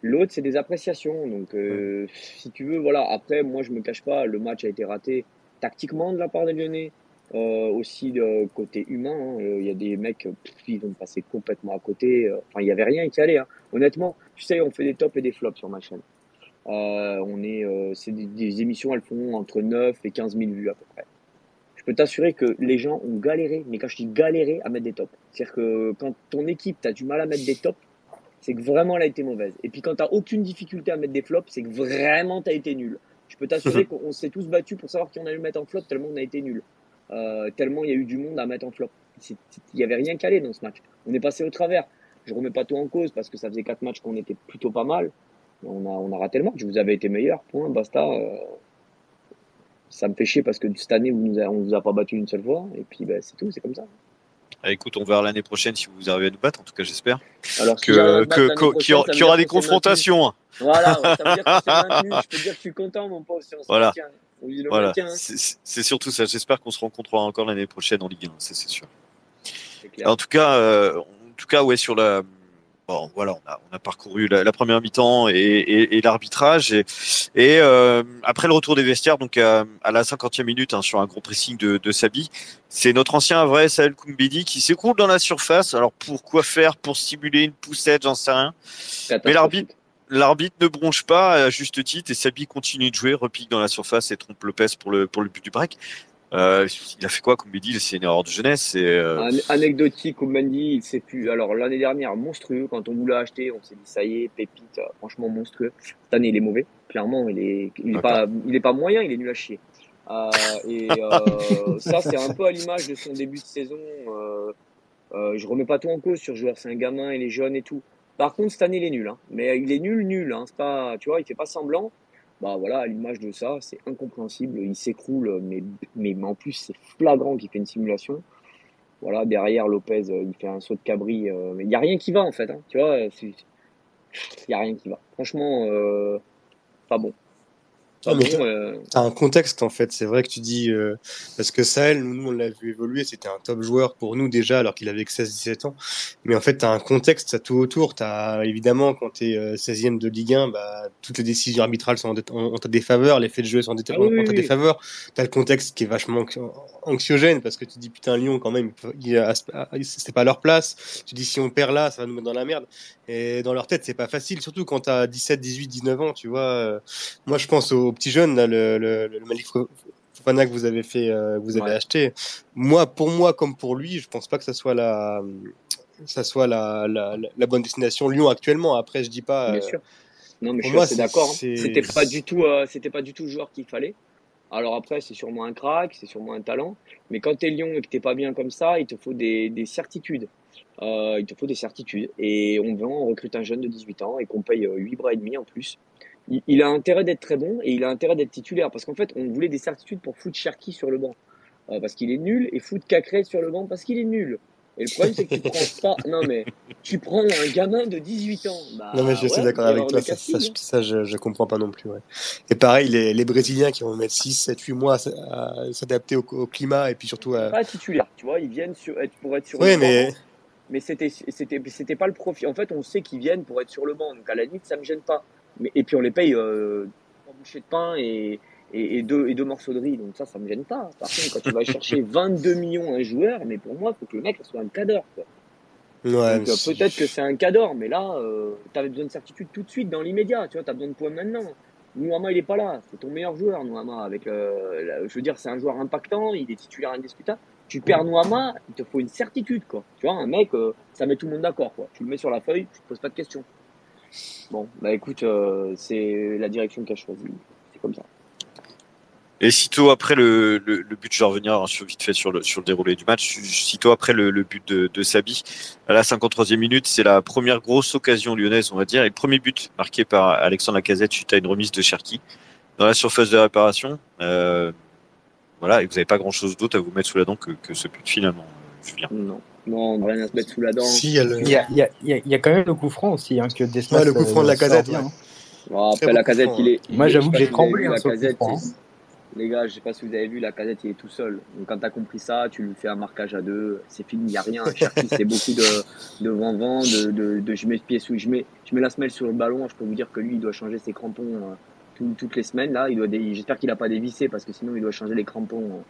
L'autre, c'est des appréciations. Donc, Ouais. si tu veux, voilà. Après, moi, je me cache pas, le match a été raté tactiquement de la part des Lyonnais. Aussi, côté humain, hein. Il y a des mecs, ils ont passé complètement à côté. Enfin, il y avait rien qui allait. Hein. Honnêtement, tu sais, on fait des tops et des flops sur ma chaîne. C'est des émissions, elles font entre 9 et 15 000 vues à peu près. Je peux t'assurer que les gens ont galéré, mais quand je dis galéré, à mettre des tops. C'est-à-dire que quand ton équipe, t'as du mal à mettre des tops, c'est que vraiment elle a été mauvaise. Et puis quand t'as aucune difficulté à mettre des flops, c'est que vraiment t'as été nul. Je peux t'assurer qu'on s'est tous battus pour savoir qui on allait mettre en flop tellement on a été nul. Tellement il y a eu du monde à mettre en flop. Il y avait rien calé dans ce match. On est passé au travers. Je remets pas tout en cause parce que ça faisait 4 matchs qu'on était plutôt pas mal. On a raté le match. Vous avez été meilleur. Point. Basta. Ça me fait chier parce que cette année, on vous a pas battu une seule fois. Et puis, ben, c'est tout. C'est comme ça. Ah, écoute, on verra l'année prochaine si vous arrivez à nous battre. En tout cas, j'espère Alors, si j'arrive à te battre l'année qu'il prochaine, ça veut y dire aura des qu'on s'est maintenu. confrontations. Hein. Voilà, ouais, ça veut dire qu'on s'est maintenu. Je peux dire que je suis content, mon pauvre, si on se Voilà, maintient. On vit le voilà. maintien. Hein. C'est surtout ça. J'espère qu'on se rencontrera encore l'année prochaine en Ligue 1. C'est sûr. C'est clair. En tout cas, ouais, sur la. Bon, voilà, on a parcouru la première mi-temps et l'arbitrage et après le retour des vestiaires, donc à la 50e minute, hein, sur un gros pressing de Sabi, c'est notre ancien vrai Saël Koumbedi qui s'écroule dans la surface. Alors pourquoi faire? Pour stimuler une poussette, j'en sais rien. Mais l'arbitre ne bronche pas à juste titre et Sabi continue de jouer, repique dans la surface et trompe Lopez pour le but du break. Il a fait quoi, Koumbedi? C'est une erreur de jeunesse. Anecdotique, Mendy, il s'est pu. Alors, l'année dernière, monstrueux. Quand on voulait acheter, on s'est dit, ça y est, pépite, franchement monstrueux. Cette année, il est mauvais. Clairement, il est pas moyen, il est nul à chier. Ça, c'est un peu à l'image de son début de saison. Je remets pas tout en cause sur le joueur, c'est un gamin, il est jeune et tout. Par contre, cette année, il est nul, hein. Mais il est nul, nul, hein. C'est pas, tu vois, il fait pas semblant. Bah voilà, à l'image de ça, c'est incompréhensible. Il s'écroule, mais en plus, c'est flagrant qu'il fait une simulation. Voilà, derrière Lopez, il fait un saut de cabri. Mais il n'y a rien qui va en fait. Hein, tu vois, il n'y a rien qui va. Franchement, pas bon. Non, Pas mais bon. t'as un contexte en fait, c'est vrai que tu dis parce que Sahel, nous on l'a vu évoluer, c'était un top joueur pour nous déjà alors qu'il avait que 16-17 ans. Mais en fait, t'as un contexte, t'as tout autour, t'as évidemment quand t'es 16e de Ligue 1, bah toutes les décisions arbitrales sont en ta défaveur, les faits de jeu sont Ah oui, en ta oui, oui. défaveur. T'as le contexte qui est vachement anxiogène parce que tu dis putain Lyon quand même, c'est pas leur place. Tu dis si on perd là, ça va nous mettre dans la merde. Et dans leur tête, c'est pas facile, surtout quand t'as 17, 18, 19 ans, tu vois. Moi, je pense aux petits jeunes, là, le Malik Fofana que vous avez fait, que vous avez Ouais, acheté. Moi, pour moi, comme pour lui, je pense pas que ça soit la bonne destination Lyon actuellement. Après, je dis pas, bien sûr. Non, mais je pour suis moi, assez d'accord. Hein. C'était pas du tout le joueur qu'il fallait. Alors après, c'est sûrement un crack, c'est sûrement un talent. Mais quand t'es Lyon et que t'es pas bien comme ça, il te faut des certitudes. Il te faut des certitudes. Et on recrute un jeune de 18 ans et qu'on paye 8 bras et demi en plus. Il a intérêt d'être très bon et il a intérêt d'être titulaire. Parce qu'en fait, on voulait des certitudes pour foutre Cherki sur le banc. Parce qu'il est nul et foutre Cacré sur le banc parce qu'il est nul. Et le problème, c'est que tu prends pas. Non, mais tu prends un gamin de 18 ans. non, mais Bah je suis ouais, d'accord avec erreur de toi, casting. Hein. je comprends pas non plus, ouais. Et pareil, les Brésiliens qui vont mettre 6 7 8 mois à s'adapter au climat et puis surtout C'est à, pas titulaire, tu vois. Ils viennent pour être sur le ouais, mais, banc, mais c'était pas le profil. En fait, on sait qu'ils viennent pour être sur le banc. Donc à la limite, ça me gêne pas. Et puis on les paye 3 bouchées de pain et deux morceaux de riz. Donc ça me gêne pas. Par contre, quand tu vas chercher 22 millions un joueur, mais pour moi, il faut que le mec soit un cadre. Quoi. ouais, Donc peut-être que c'est un cadre, mais là, tu avais besoin de certitude tout de suite, dans l'immédiat. Tu vois, tu as besoin de points maintenant. Nouama, il est pas là. C'est ton meilleur joueur, Nouama. Je veux dire, c'est un joueur impactant. Il est titulaire indiscutable. Tu perds Nouama, il te faut une certitude, quoi. Tu vois, un mec, ça met tout le monde d'accord, quoi. Tu le mets sur la feuille, tu te poses pas de questions. Bon, bah écoute, c'est la direction qu'il a choisie. C'est comme ça. Et sitôt après le but, je vais revenir hein, vite fait sur le déroulé du match. Sitôt après le but de Sabi, à la 53e minute, c'est la première grosse occasion lyonnaise, on va dire, et le premier but marqué par Alexandre Lacazette suite à une remise de Cherki dans la surface de réparation. Voilà, et vous n'avez pas grand-chose d'autre à vous mettre sous la dent que ce but finalement, Julien. Non, non, rien à se mettre sous la dent. si, il y a le, Il y a quand même le coup franc aussi, hein, que Desmas ouais, le coup franc de la sort Lacazette, bien. ouais. Hein. Bon, Très après, beau la coup casette, franc, hein. Moi, je sais j'avoue pas que j'ai si vous avez tremblé vu la sur le coup casette. franc. Hein. Les gars, je sais pas si vous avez vu, la casette, il est tout seul. Donc quand tu as compris ça, tu lui fais un marquage à deux, c'est fini, il n'y a rien. Cherki, c'est beaucoup de vent-vent, je mets le pied sous, je mets la semelle sur le ballon. Je peux vous dire que lui, il doit changer ses crampons toutes les semaines. Là, j'espère qu'il n'a pas dévissé parce que sinon, il doit changer les crampons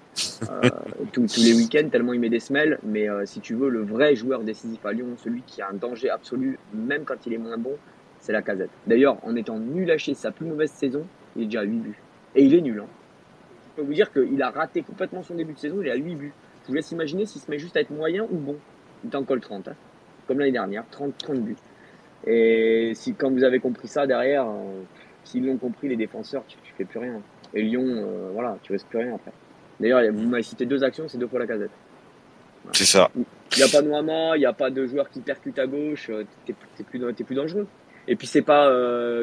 tous les week-ends, tellement il met des semelles. Mais si tu veux, le vrai joueur décisif à Lyon, celui qui a un danger absolu, même quand il est moins bon, c'est la casette. D'ailleurs, en étant nul à chier sa plus mauvaise saison, il est déjà à 8 buts. Et il est nul, hein. Je peux vous dire qu'il a raté complètement son début de saison, il est à 8 buts. Je vous laisse imaginer s'il se met juste à être moyen ou bon. Il t'en colle 30, hein. Comme l'année dernière, 30 buts. Et quand vous avez compris ça derrière, s'ils l'ont compris, les défenseurs, tu fais plus rien. Et Lyon, voilà, tu risques plus rien après. D'ailleurs, vous m'avez cité 2 actions, c'est 2 fois la casette. Voilà. C'est ça. Il n'y a pas Noama, il n'y a pas de joueur qui percute à gauche, t'es plus dangereux. Et puis c'est pas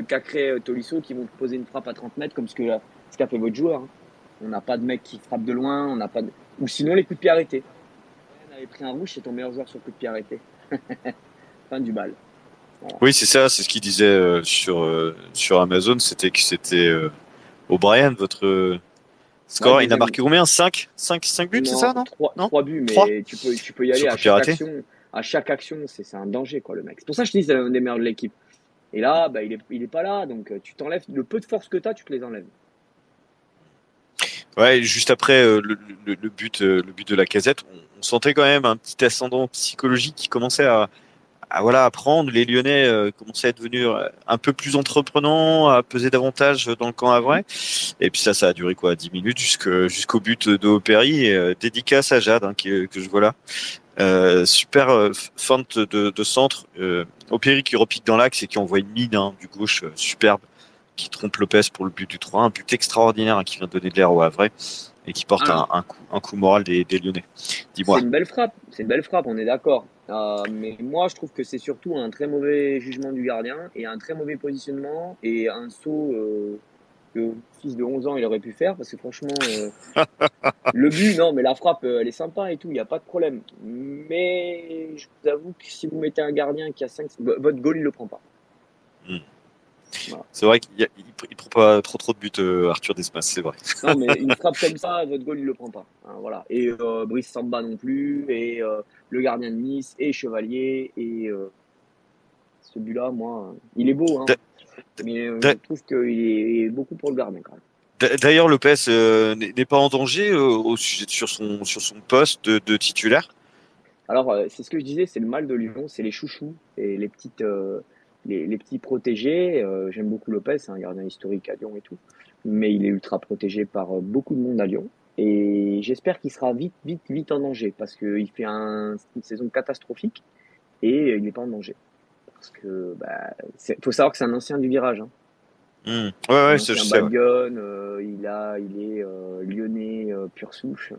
Cacré, Tolisso qui vont te poser une frappe à 30 mètres comme ce qu'a fait votre joueur. Hein. On n'a pas de mec qui frappe de loin, on n'a pas de... Ou sinon les coups de pied arrêtés. On avait pris un rouge, c'est ton meilleur joueur sur coup de pied arrêté. Fin du bal. Voilà. Oui, c'est ça, c'est ce qu'il disait sur Amazon, c'était que c'était O'Brien, votre score. Ouais, Il a marqué combien? 5 buts, c'est ça, non? 3 buts, mais 3 tu peux y aller sur à coup de pied chaque arrêté. action. À chaque action, c'est un danger, quoi, le mec. C'est pour ça que je te dis c'est l'un des meilleurs de l'équipe. Et là, bah, il est pas là, donc tu t'enlèves le peu de force que tu as, tu te les enlèves. Ouais, juste après le but de Lacazette, on sentait quand même un petit ascendant psychologique qui commençait à prendre. Les Lyonnais commençaient à être devenus un peu plus entreprenants, à peser davantage dans le camp havrais. Et puis ça a duré quoi, 10 minutes jusqu'au but de Opéry. Dédicace à Jade, hein, que je vois là. Super feinte de centre. Opéry qui repique dans l'axe et qui envoie une mine du gauche superbe, qui trompe Lopez pour le but du 3-1. Un but extraordinaire hein, qui vient de donner de l'air au Havrais et qui porte un coup moral des Lyonnais. Dis-moi. C'est une belle frappe, on est d'accord. Mais moi, je trouve que c'est surtout un très mauvais jugement du gardien et un très mauvais positionnement et un saut que mon fils de 11 ans, il aurait pu faire, parce que franchement, le but, non, mais la frappe, elle est sympa et tout, il n'y a pas de problème. Mais je vous avoue que si vous mettez un gardien qui a 5, votre goal, il le prend pas. Voilà. C'est vrai qu'il prend pas trop de buts, Arthur Desmas, c'est vrai. Non, mais une frappe comme ça, votre goal, il le prend pas. Hein, voilà. Et Brice Samba non plus, et le gardien de Nice, et Chevalier, et ce but-là, moi, il est beau, hein. Mais je trouve qu'il est beaucoup pour le gardien quand même. D'ailleurs, Lopez n'est pas en danger sur son poste de titulaire. Alors, c'est ce que je disais, c'est le mal de Lyon, c'est les chouchous et les petites, les petits protégés. J'aime beaucoup Lopez, c'est un gardien historique à Lyon et tout, mais il est ultra protégé par beaucoup de monde à Lyon. Et j'espère qu'il sera vite en danger, parce qu'il fait une saison catastrophique et il n'est pas en danger. Parce que faut savoir que c'est un ancien du virage. Hein. Ouais, c'est juste ça. Il est lyonnais pure souche.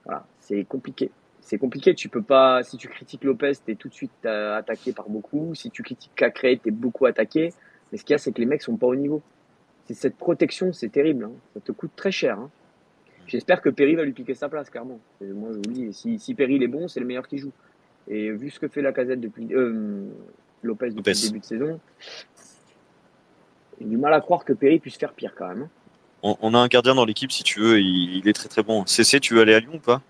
Voilà, c'est compliqué. C'est compliqué. Tu peux pas. Si tu critiques Lopez, t'es tout de suite attaqué par beaucoup. Si tu critiques Cacré, t'es beaucoup attaqué. Mais ce qu'il y a, c'est que les mecs sont pas au niveau. Cette protection, c'est terrible. Hein. Ça te coûte très cher. Hein. J'espère que Perry va lui piquer sa place, clairement. Et moi, je vous le dis, si Perry il est bon, c'est le meilleur qui joue. Et vu ce que fait Lacazette depuis Lopez depuis le début de saison, j'ai du mal à croire que Perry puisse faire pire quand même. Hein. On a un gardien dans l'équipe, si tu veux, il est très très bon. CC, tu veux aller à Lyon ou pas?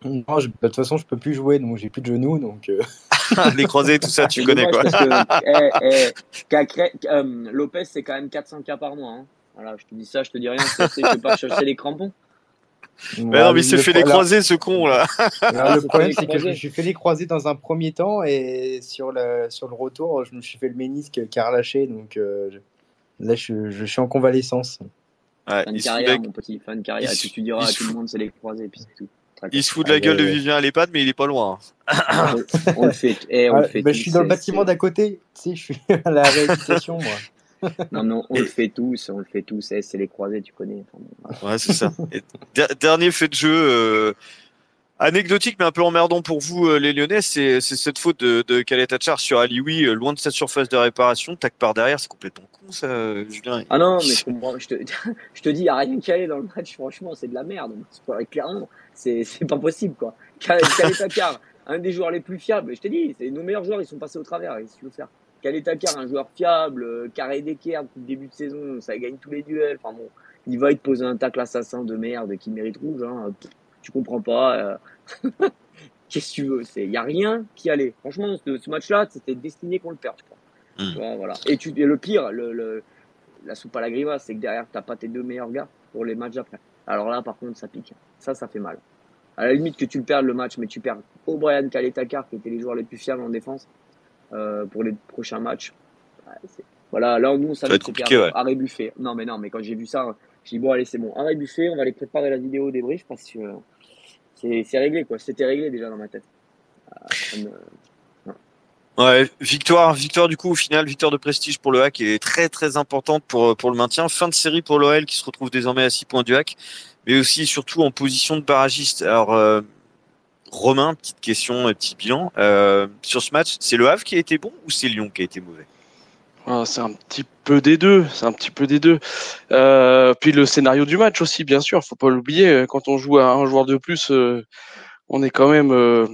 Non, de toute façon, je peux plus jouer, donc j'ai plus de genoux, donc. Les croisés, tout ça, tu connais quoi. Lopez, c'est quand même 400K par mois. Hein. Voilà, je te dis ça, je te dis rien. Je peux pas chercher les crampons. Mais non, mais il s'est fait les croisés, ce con là. Alors, le problème, c'est que je me suis fait les croisés dans un premier temps, et sur le retour, je me suis fait le ménisque qui a relâché, donc là, je suis en convalescence. Ouais, fin de carrière, mon petit, fin de carrière. Et puis tu diras à tout le monde, c'est les croisés, puis c'est tout. Il se fout de la gueule de Vivien à l'EHPAD, mais il est pas loin. On le fait. Je suis dans le bâtiment d'à côté. Tu sais, je suis à la rééducation, moi. Non, on le fait tous. C'est les croisés, tu connais. Enfin, ouais, c'est ça. Et dernier fait de jeu anecdotique, mais un peu emmerdant pour vous, les Lyonnais, c'est cette faute de Khaled Tachar sur Alioui, loin de sa surface de réparation. Tac par derrière, c'est complètement con, ça, Julien. Ah non, mais je comprends. Je te dis, il n'y a rien qui allait dans le match. Franchement, c'est de la merde. Clairement, c'est pas possible, quoi. Khaled Tachar, un des joueurs les plus fiables. Je te dis, nos meilleurs joueurs, ils sont passés au travers. Qu'est-ce que tu veux faire? Khaled Tachar, un joueur fiable, carré d'équerre depuis le début de saison, ça gagne tous les duels. Enfin bon, il va te poser un tacle assassin de merde qui mérite rouge. Hein. Tu comprends pas. Qu'est-ce que tu veux? Il y a rien qui allait. Franchement, ce match-là, c'était destiné qu'on le perde, je crois. Tu vois, voilà. Et le pire, la soupe à la grimace, c'est que derrière, t'as pas tes deux meilleurs gars pour les matchs après. Alors là, par contre, ça pique. Ça fait mal. À la limite que tu le perdes le match, mais tu perds O'Brien, Khaled Tachar, qui étaient les joueurs les plus fiables en défense pour les prochains matchs. Voilà, là, nous, ça va être compliqué. Arrêt Buffet. Non, mais quand j'ai vu ça, j'ai dit bon, allez, c'est bon. Arrêt Buffet, on va aller préparer la vidéo débrief parce que c'est réglé, quoi. C'était réglé déjà dans ma tête. Ouais, victoire du coup au final, victoire de prestige pour le HAC qui est très très importante pour le maintien. Fin de série pour l'OL qui se retrouve désormais à 6 points du HAC, mais aussi et surtout en position de barragiste. Alors Romain, petite question, petit bilan sur ce match, c'est le Havre qui a été bon ou c'est Lyon qui a été mauvais? C'est un petit peu des deux. Puis le scénario du match aussi, bien sûr, faut pas l'oublier. Quand on joue à un joueur de plus, on est quand même,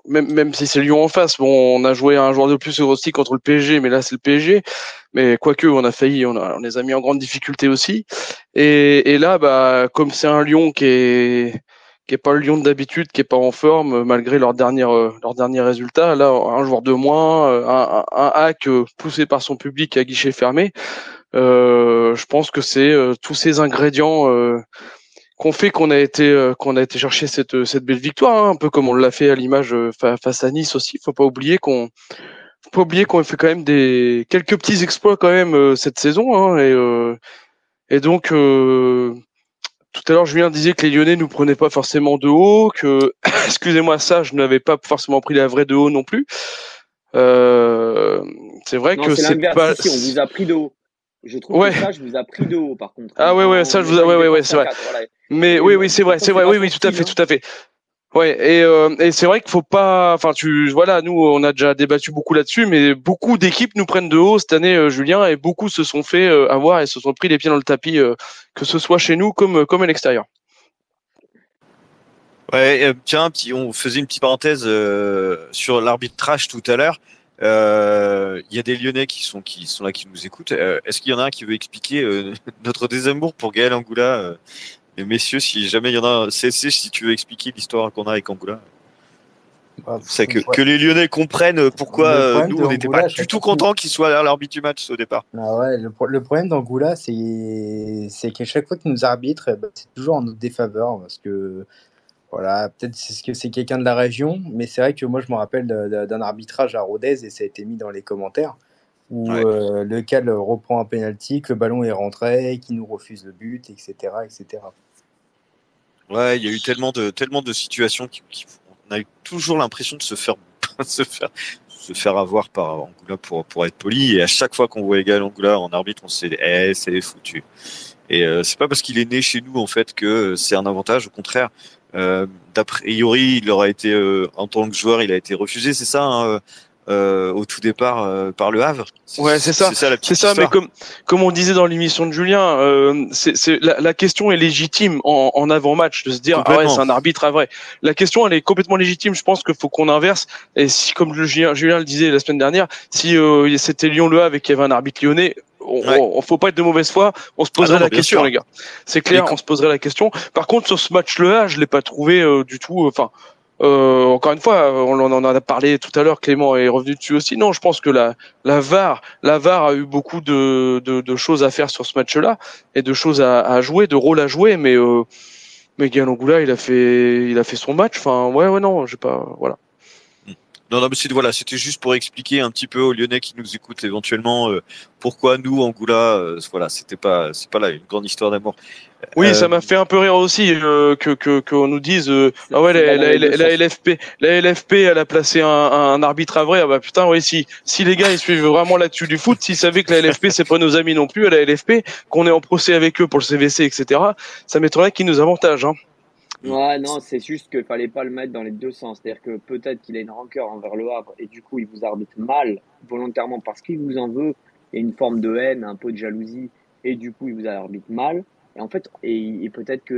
même si c'est Lyon en face, bon, on a joué à un joueur de plus aussi contre le PSG, mais là c'est le PSG. Mais quoique, on a failli, on les a mis en grande difficulté aussi. Et là, comme c'est un Lyon qui est pas le Lyon d'habitude, qui est pas en forme malgré leur dernier résultat. Là, un joueur de moins, un hack poussé par son public à guichet fermé. Je pense que c'est tous ces ingrédients qu'on fait qu'on a été chercher cette belle victoire, hein, un peu comme on l'a fait à l'image face à Nice aussi. Faut pas oublier qu'on fait quand même quelques petits exploits quand même cette saison, hein, et donc tout à l'heure, Julien disait que les Lyonnais nous prenaient pas forcément de haut, que, excusez-moi ça, je n'avais pas forcément pris la vraie de haut non plus. C'est vrai que c'est pas. Si, on vous a pris de haut. Je trouve que ça, je vous a pris de haut, par contre. Ah ouais, ça, je vous a, ouais, c'est vrai. Voilà. Mais oui, c'est vrai, oui, tout à fait. Ouais, et c'est vrai qu'il faut pas, enfin voilà, nous on a déjà débattu beaucoup là-dessus, mais beaucoup d'équipes nous prennent de haut cette année, Julien, et beaucoup se sont fait avoir et se sont pris les pieds dans le tapis, que ce soit chez nous comme à l'extérieur. Ouais, tiens, on faisait une petite parenthèse sur l'arbitrage tout à l'heure. Il y a des Lyonnais qui sont là, qui nous écoutent. Est-ce qu'il y en a un qui veut expliquer notre désamour pour Gaël Angoula, et messieurs, si jamais il y en a un, CSC, si tu veux expliquer l'histoire qu'on a avec Angoula. Bah, C'est que les Lyonnais comprennent pourquoi Le problème nous, de on n'était Angoula, pas à du chaque tout fois contents qu'il soit l'arbitre du match au départ. Ah ouais, le problème d'Angoula, c'est qu'à chaque fois qu'il nous arbitre, bah, c'est toujours en notre défaveur parce que voilà, peut-être c'est ce que c'est quelqu'un de la région, mais c'est vrai que moi je me rappelle d'un arbitrage à Rodez et ça a été mis dans les commentaires où Ouais. le Cal reprend un penalty, que le ballon est rentré, qu'il nous refuse le but, etc., etc. Ouais, il y a eu tellement de situations on a eu toujours l'impression de se faire se faire avoir par Angoula pour être poli. Et à chaque fois qu'on voit Gaël Angoula en arbitre, on se dit, c'est foutu. Et c'est pas parce qu'il est né chez nous en fait que c'est un avantage. Au contraire, d'après priori, il aura été en tant que joueur, il a été refusé, c'est ça, hein, au tout départ par le Havre. Ouais, c'est ça. C'est ça la petite C'est ça, mais histoire. comme on disait dans l'émission de Julien, c'est la question est légitime en avant-match de se dire ah ouais, Complètement. c'est un arbitre à vrai. La question elle est complètement légitime. Je pense qu'il faut qu'on inverse. Et si, comme Julien le disait la semaine dernière, si c'était Lyon-Le Havre et qu'il y avait un arbitre lyonnais, on faut pas être de mauvaise foi. On se poserait non, la bien question, sûr. les gars. C'est clair, on se poserait la question. Par contre, sur ce match-là, je l'ai pas trouvé du tout. Enfin. Encore une fois, on en a parlé tout à l'heure, Clément est revenu dessus aussi. Non, je pense que la VAR a eu beaucoup de choses à faire sur ce match-là et de choses à jouer, de rôles à jouer, mais Gaël Angoula, il a fait son match. Enfin, ouais, non, j'ai pas, voilà. Non, mais c'était juste pour expliquer un petit peu aux Lyonnais qui nous écoutent éventuellement pourquoi nous, Angoula, c'est pas là une grande histoire d'amour. Oui, ça m'a fait un peu rire aussi qu'on nous dise ah ouais la LFP elle a placé un arbitre à vrai. Ah bah putain, oui, si les gars ils suivent vraiment là-dessus du foot, s'ils savaient que la LFP c'est pas nos amis non plus à la LFP, qu'on est en procès avec eux pour le CVC, etc., ça m'étonnerait qu'ils nous avantagent, hein. Ouais, non, c'est juste qu'il fallait pas le mettre dans les deux sens. C'est-à-dire que peut-être qu'il a une rancœur envers le Havre et du coup il vous arbitre mal volontairement parce qu'il vous en veut. Il y a une forme de haine, un peu de jalousie et du coup il vous arbitre mal. Et en fait, et peut-être que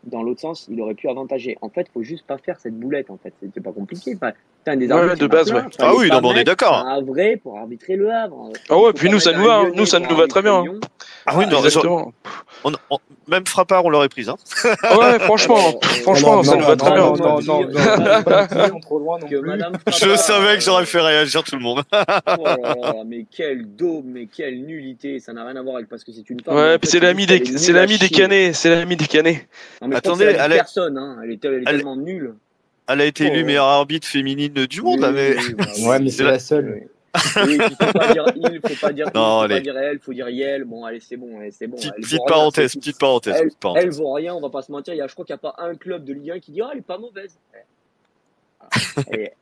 dans l'autre sens, il aurait pu avantager. En fait, faut juste pas faire cette boulette. En fait, c'est pas compliqué. Putain, des arbitres, De il y en a base, plein. ouais. Ah oui, Fallait non, pas mais on est mettre d'accord. un vrai pour arbitrer le Havre. Ah Il ouais, faut puis pas nous mettre ça un nous va, hein. Lyonnais Nous ça pour nous va très arbitrer bien, hein. Lyon. Ah oui, non, Exactement. même Frappard, on l'aurait prise, hein. Ouais, franchement, ça nous va très bien. Non, trop loin non Que plus. Madame Je Frappard, savais que j'aurais fait réagir tout le monde. oh là là, mais quel daube, mais quelle nullité. Ça n'a rien à voir avec parce que c'est une femme. Ouais, mais en puis fait, c'est juste qu'elle est c'est nulle à l'ami des chier. canets, c'est l'ami des canets. Non, mais je crois que Attendez, c'est la vie de elle personne. Hein. Elle est elle- tellement nulle. a été élue Oh. meilleure arbitre féminine du monde, là, mais. Oui, bah oui. Ouais, mais c'est la seule. Oui, il faut pas dire il, faut pas dire il, Non, faut allez. pas dire elle, faut dire yel. Bon, allez, c'est bon, c'est bon. Elle Petite vaut rien, parenthèse, c'est tout. petite parenthèse, Elle, petite parenthèse. elle vaut rien, on va pas se mentir. Je crois qu'il n'y a pas un club de Ligue 1 qui dit, oh, elle est pas mauvaise.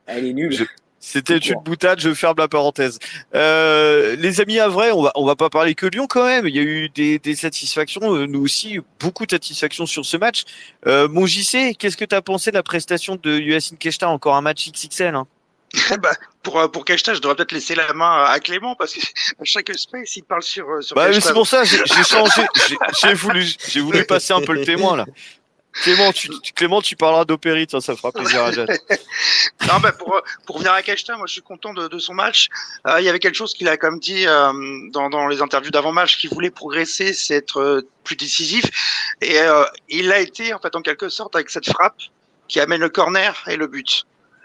Elle est nulle. C'était une boutade, je ferme la parenthèse. Les amis, à vrai, on va pas parler que de Lyon quand même. Il y a eu des satisfactions, nous aussi, beaucoup de satisfactions sur ce match. Mon JC, qu'est-ce que tu as pensé de la prestation de Yacine Keshta? Encore un match XXL, hein. Bah, pour Keshta, je devrais peut-être laisser la main à Clément parce que à chaque space, il parle sur Bah, mais Keshta. c'est pour ça, j'ai changé, j'ai voulu passer un peu le témoin, là. Clément, tu parleras d'Opéry, ça fera plaisir à Jade. Non, bah pour revenir à Keshta, moi je suis content de son match. Il y avait quelque chose qu'il a quand même dit dans les interviews d'avant-match, qu'il voulait progresser, c'est être plus décisif. Et il l'a été en fait en quelque sorte avec cette frappe qui amène le corner et le but.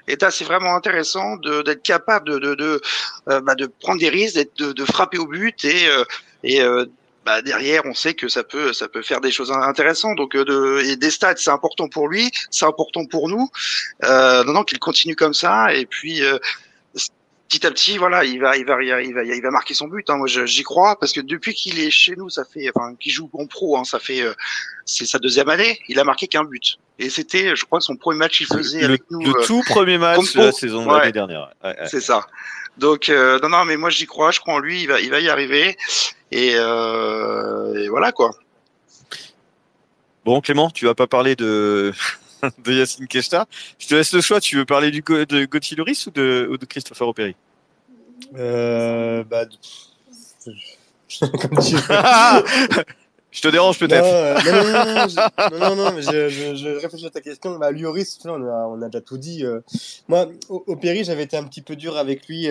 Et là, c'est vraiment intéressant d'être capable de prendre des risques, de frapper au but et derrière, on sait que ça peut faire des choses intéressantes. Donc, et des stats, c'est important pour lui, c'est important pour nous. Non, qu'il continue comme ça. Et puis, petit à petit, voilà, il va marquer son but. Hein. Moi, j'y crois parce que depuis qu'il est chez nous, qu'il joue en pro, hein, c'est sa deuxième année. Il a marqué qu'un but. Et c'était, je crois, son premier match qu'il faisait avec nous. Le tout premier match de la saison de l'année dernière. Ouais. C'est ça. Donc, non, mais moi, j'y crois. Je crois en lui. Il va y arriver. Et voilà, quoi. Bon, Clément, tu vas pas parler de de Yacine Keshta. Je te laisse le choix. Tu veux parler de Gauthier Lloris ou de Christopher Opéry? Bah, comme tu veux. Je te dérange Non, peut-être. non, mais je réfléchis à ta question. Bah, Lloris, tu vois, on a déjà tout dit. Moi, au Péri, j'avais été un petit peu dur avec lui,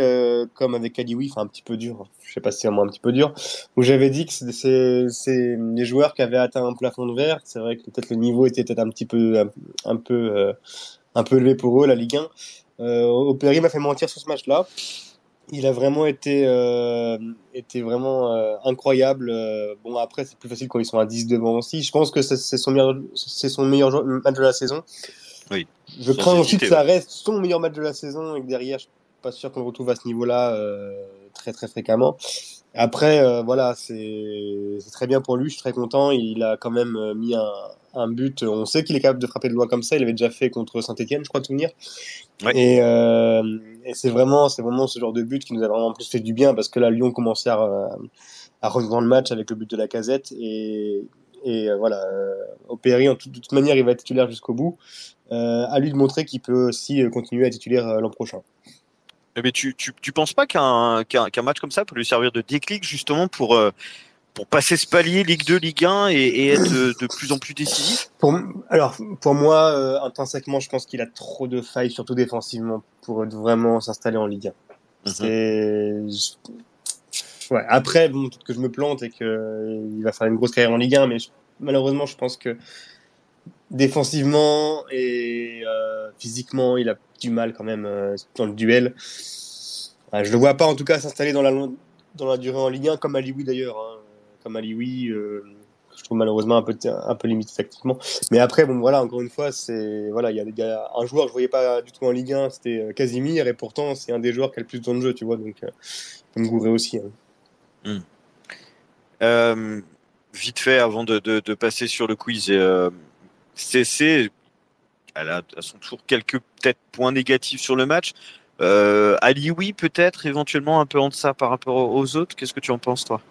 comme avec Alioui, enfin un petit peu dur. Je sais pas si c'est vraiment un petit peu dur. Où j'avais dit que c'est des joueurs qui avaient atteint un plafond de verre. C'est vrai que peut-être le niveau était peut-être un petit peu, un peu élevé pour eux, la Ligue 1. Au Péri m'a fait mentir sur ce match-là. Il a vraiment été vraiment incroyable. Bon, après, c'est plus facile quand ils sont à 10 devant aussi. Je pense que c'est son meilleur match de la saison. Oui. Je Sans crains aussi que hésiter, ça ouais. reste son meilleur match de la saison et que derrière, je suis pas sûr qu'on le retrouve à ce niveau-là très très fréquemment. Après, voilà, c'est très bien pour lui. Je suis très content. Il a quand même mis un but. On sait qu'il est capable de frapper de loin comme ça. Il avait déjà fait contre Saint-Etienne, je crois, de souvenir. Ouais. Et c'est vraiment ce genre de but qui nous a vraiment plus fait du bien parce que là, Lyon commençait à reprendre le match avec le but de la Casette et voilà, Opéry, de toute manière, il va être titulaire jusqu'au bout. À lui de montrer qu'il peut aussi continuer à être titulaire l'an prochain. Mais tu penses pas qu'un match comme ça peut lui servir de déclic justement pour passer ce palier Ligue 2, Ligue 1 et être de plus en plus décisif? Alors, pour moi, intrinsèquement, je pense qu'il a trop de failles, surtout défensivement, pour vraiment s'installer en Ligue 1. Mhm. Ouais. Après, bon, peut-être que je me plante et que il va faire une grosse carrière en Ligue 1, mais malheureusement, je pense que défensivement et physiquement, il a du mal quand même dans le duel. Je le vois pas en tout cas s'installer dans la durée en Ligue 1 comme Alioui d'ailleurs. Hein. Comme Alioui, je trouve malheureusement un peu limité tactiquement. Mais après, bon voilà, encore une fois, il y a un joueur que je voyais pas du tout en Ligue 1, c'était Casimir, et pourtant c'est un des joueurs qui a le plus de temps de jeu, tu vois, donc il me gourer aussi. Hein. Mm. Euh, Vite fait avant de passer sur le quiz, CC, elle a à son tour quelques peut-être points négatifs sur le match. Ali, oui, peut-être éventuellement un peu en deçà par rapport aux autres. Qu'est-ce que tu en penses, toi?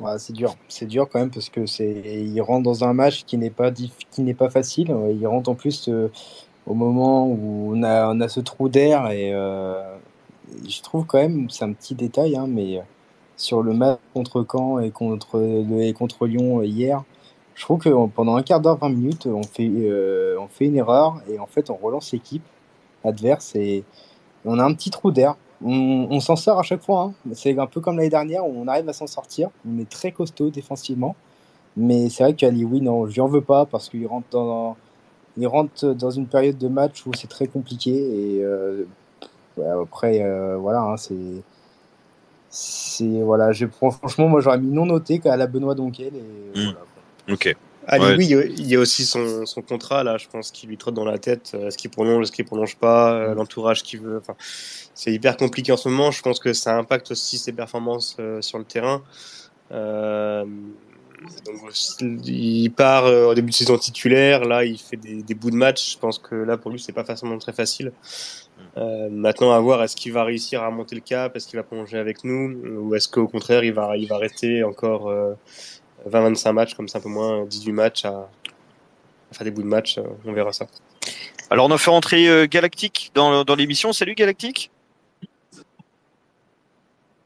Ouais, c'est dur quand même parce que il rentre dans un match qui n'est pas facile. Il rentre en plus au moment où on a ce trou d'air et je trouve quand même, c'est un petit détail, hein, mais sur le match contre Caen et contre Lyon hier, je trouve que pendant un quart d'heure, 20 minutes, on fait une erreur et en fait on relance l'équipe adverse et on a un petit trou d'air. On s'en sort à chaque fois, hein. C'est un peu comme l'année dernière où on arrive à s'en sortir. On est très costaud défensivement. Mais c'est vrai qu'Ali, oui, non, je lui en veux pas parce il rentre dans une période de match où c'est très compliqué. Et ouais, après, voilà, hein, voilà, franchement, moi j'aurais mis non noté qu'à la Benoît Donquel. Et Mm. voilà. Ok. Ali, Ouais. oui, il y a aussi son contrat là, je pense qu'il lui trotte dans la tête. Est-ce qu'il prolonge pas, l'entourage qu'il veut. Enfin, c'est hyper compliqué en ce moment. Je pense que ça impacte aussi ses performances sur le terrain. Euh, donc, il part au début de saison titulaire. Là, il fait des bouts de match. Je pense que là, pour lui, c'est pas forcément très facile. Maintenant, à voir, est-ce qu'il va réussir à monter le cap? Est-ce qu'il va prolonger avec nous? Ou est-ce qu'au contraire, il va rester encore 20-25 matchs, comme ça, un peu moins 18 matchs à faire des bouts de match? On verra ça. Alors, on a fait rentrer Galactique dans l'émission. Salut Galactique.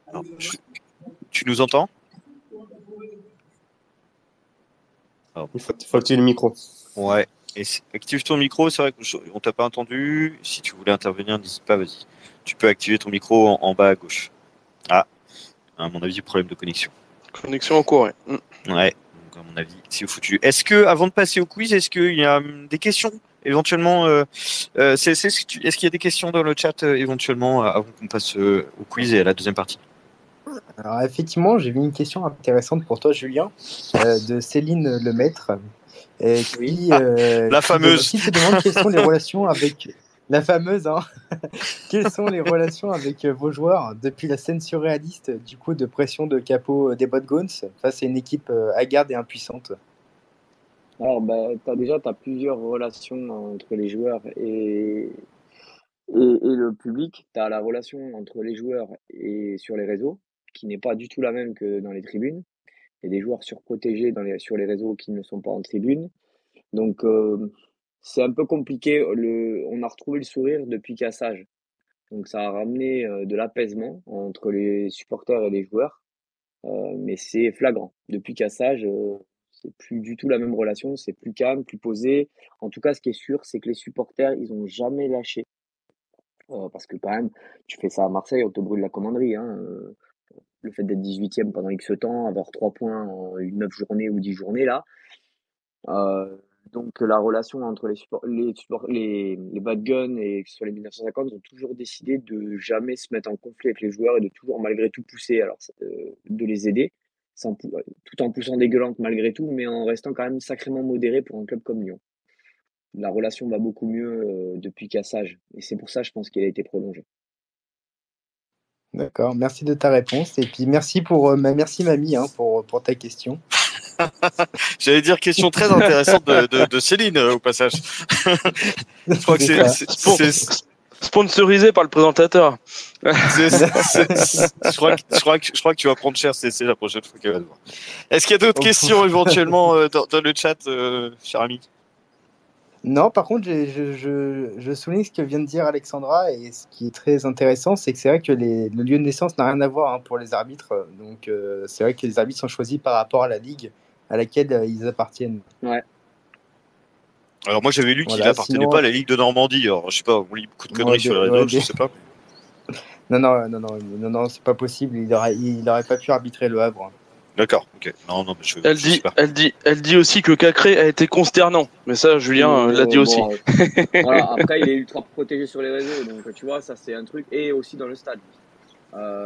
Alors, tu nous entends? Alors, Faut activer le micro. ouais. Active ton micro. C'est vrai qu'on t'a pas entendu. Si tu voulais intervenir, n'hésite pas. Vas-y. Tu peux activer ton micro en bas à gauche. Ah, à mon avis, problème de connexion. Connexion en cours, ouais. Ouais, donc à mon avis, c'est foutu. Est-ce que, avant de passer au quiz, est-ce qu'il y a des questions éventuellement est-ce qu'il y a des questions dans le chat éventuellement avant qu'on passe au quiz et à la deuxième partie? Alors effectivement, j'ai vu une question intéressante pour toi, Julien, de Céline Lemaître, Oui. La fameuse. qui te demande quelles sont les relations avec la fameuse, hein, quelles sont les relations avec vos joueurs depuis la scène surréaliste du coup de pression de capot des Bots face à une équipe hagarde et impuissante. Alors, ben, t'as plusieurs relations entre les joueurs et le public. Tu as la relation entre les joueurs et sur les réseaux, qui n'est pas du tout la même que dans les tribunes. Il y a des joueurs surprotégés sur les réseaux qui ne sont pas en tribune. Donc, c'est un peu compliqué. On a retrouvé le sourire depuis Cassage. Donc ça a ramené de l'apaisement entre les supporters et les joueurs. Mais c'est flagrant. Depuis Cassage, c'est plus du tout la même relation. C'est plus calme, plus posé. En tout cas, ce qui est sûr, c'est que les supporters, ils ont jamais lâché. Parce que quand même, tu fais ça à Marseille, on te brûle la commanderie. Hein. Le fait d'être 18e pendant X temps, avoir 3 points en 9 journées ou 10 journées, là. Euh, donc la relation entre les bad guns et que ce soit les 1950, ils ont toujours décidé de jamais se mettre en conflit avec les joueurs et de toujours malgré tout pousser, alors de les aider, tout en poussant des gueulantes malgré tout, mais en restant quand même sacrément modéré pour un club comme Lyon. La relation va beaucoup mieux depuis Cassage et c'est pour ça je pense qu'elle a été prolongée. D'accord, merci de ta réponse. Et puis merci merci mamie pour ta question. J'allais dire question très intéressante de Céline au passage. Je crois que c'est sponsorisé par le présentateur. Je crois que tu vas prendre cher CC la prochaine fois qu'elle va te voir. Est-ce qu'il y a d'autres questions éventuellement dans le chat, cher ami? Non, par contre, je souligne ce que vient de dire Alexandra, et ce qui est très intéressant, c'est que c'est vrai que le lieu de naissance n'a rien à voir pour les arbitres. Donc, c'est vrai que les arbitres sont choisis par rapport à la ligue à laquelle ils appartiennent. Ouais. Alors moi, j'avais lu qu'il n'appartenait pas à la Ligue de Normandie. Alors, je sais pas, on lit beaucoup de conneries sur les réseaux, je sais pas. Non, c'est pas possible. Il aurait pas pu arbitrer Le Havre. D'accord, ok. Non, elle dit aussi que Cacré a été consternant. Mais ça, Julien l'a dit aussi. Voilà, après, il est ultra protégé sur les réseaux, donc tu vois, ça c'est un truc. Et aussi dans le stade.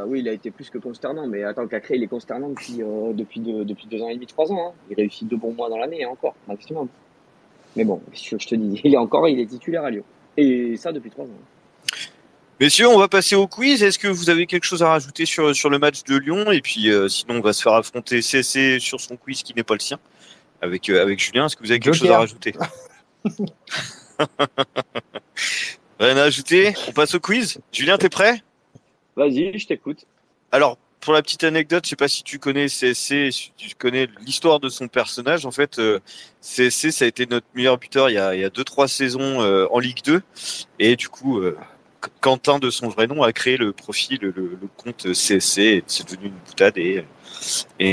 Oui, il a été plus que consternant, mais attends, Cacré, il est consternant depuis 2 ans et demi, 3 ans. Hein. Il réussit 2 bons mois dans l'année, encore, maximum. Mais bon, je te dis, il est titulaire à Lyon. Et ça depuis 3 ans. Messieurs, on va passer au quiz. Est-ce que vous avez quelque chose à rajouter sur le match de Lyon? Et puis, sinon, on va se faire affronter CC sur son quiz qui n'est pas le sien, avec Julien. Est-ce que vous avez quelque chose à rajouter? Rien à ajouter? On passe au quiz. Julien, t'es prêt? Vas-y, je t'écoute. Alors, pour la petite anecdote, je sais pas si tu connais CSC, si tu connais l'histoire de son personnage. En fait, CSC, ça a été notre meilleur buteur il y a 2-3 saisons en Ligue 2. Et du coup, Quentin, de son vrai nom, a créé le profil, le compte CSC. C'est devenu une boutade et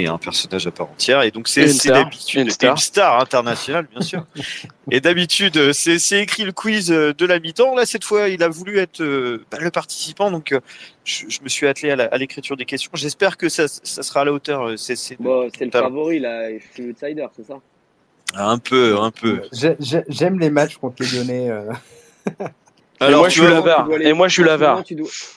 un personnage à part entière. Et donc, CSC d'habitude, une star internationale, bien sûr. Et d'habitude, c'est écrit le quiz de la mi-temps. Là, cette fois, il a voulu être le participant. Donc, je me suis attelé à l'écriture des questions. J'espère que ça sera à la hauteur. C'est c'est le favori, là. Je suis outsider, c'est ça? Un peu. J'aime les matchs contre les Lyonnais. Alors, moi, je suis l'avare.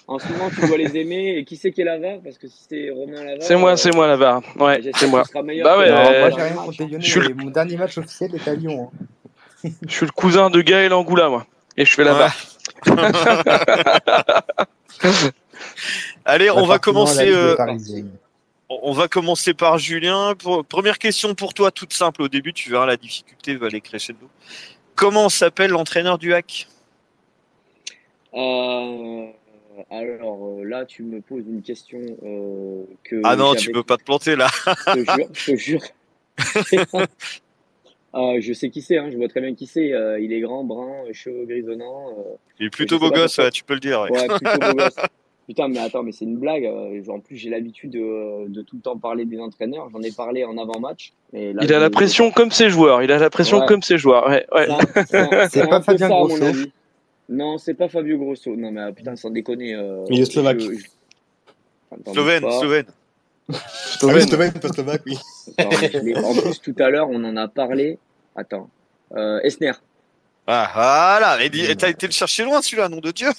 En ce moment, tu dois les aimer. Et qui c'est qui est l'avare? Parce que si c'est Romain Lavare. C'est moi l'avare. Ouais, c'est moi. Bah ouais. Moi, j'ai rien contre les Lyonnais. Mon dernier match officiel est à Lyon. Hein. Je suis le cousin de Gaël Angoula, moi. Et je fais l'avare. Allez, on va commencer. On va commencer par Julien. Première question pour toi, toute simple. Au début, tu verras la difficulté va aller crescendo. Comment s'appelle l'entraîneur du HAC? Alors là, tu me poses une question que. Ah non, tu peux pas te planter là. Je te jure. Je sais qui c'est, hein, je vois très bien qui c'est. Il est grand, brun, cheveux grisonnants. Il est plutôt beau gosse, tu peux le dire. Ouais, plutôt beau gosse. Putain, mais attends, mais c'est une blague. En plus, j'ai l'habitude de tout le temps parler des entraîneurs. J'en ai parlé en avant-match. Il a la pression comme ses joueurs. Ouais. C'est pas Fabien Grosso. Non, c'est pas Fabio Grosso. Non, mais putain, sans déconner. Il est slovaque. Slovène. Ah oui, Slovène, pas slovaque, oui. Attends, en plus, tout à l'heure, on en a parlé. Attends. Esner. Ah, voilà. T'as été le chercher loin, celui-là, nom de Dieu.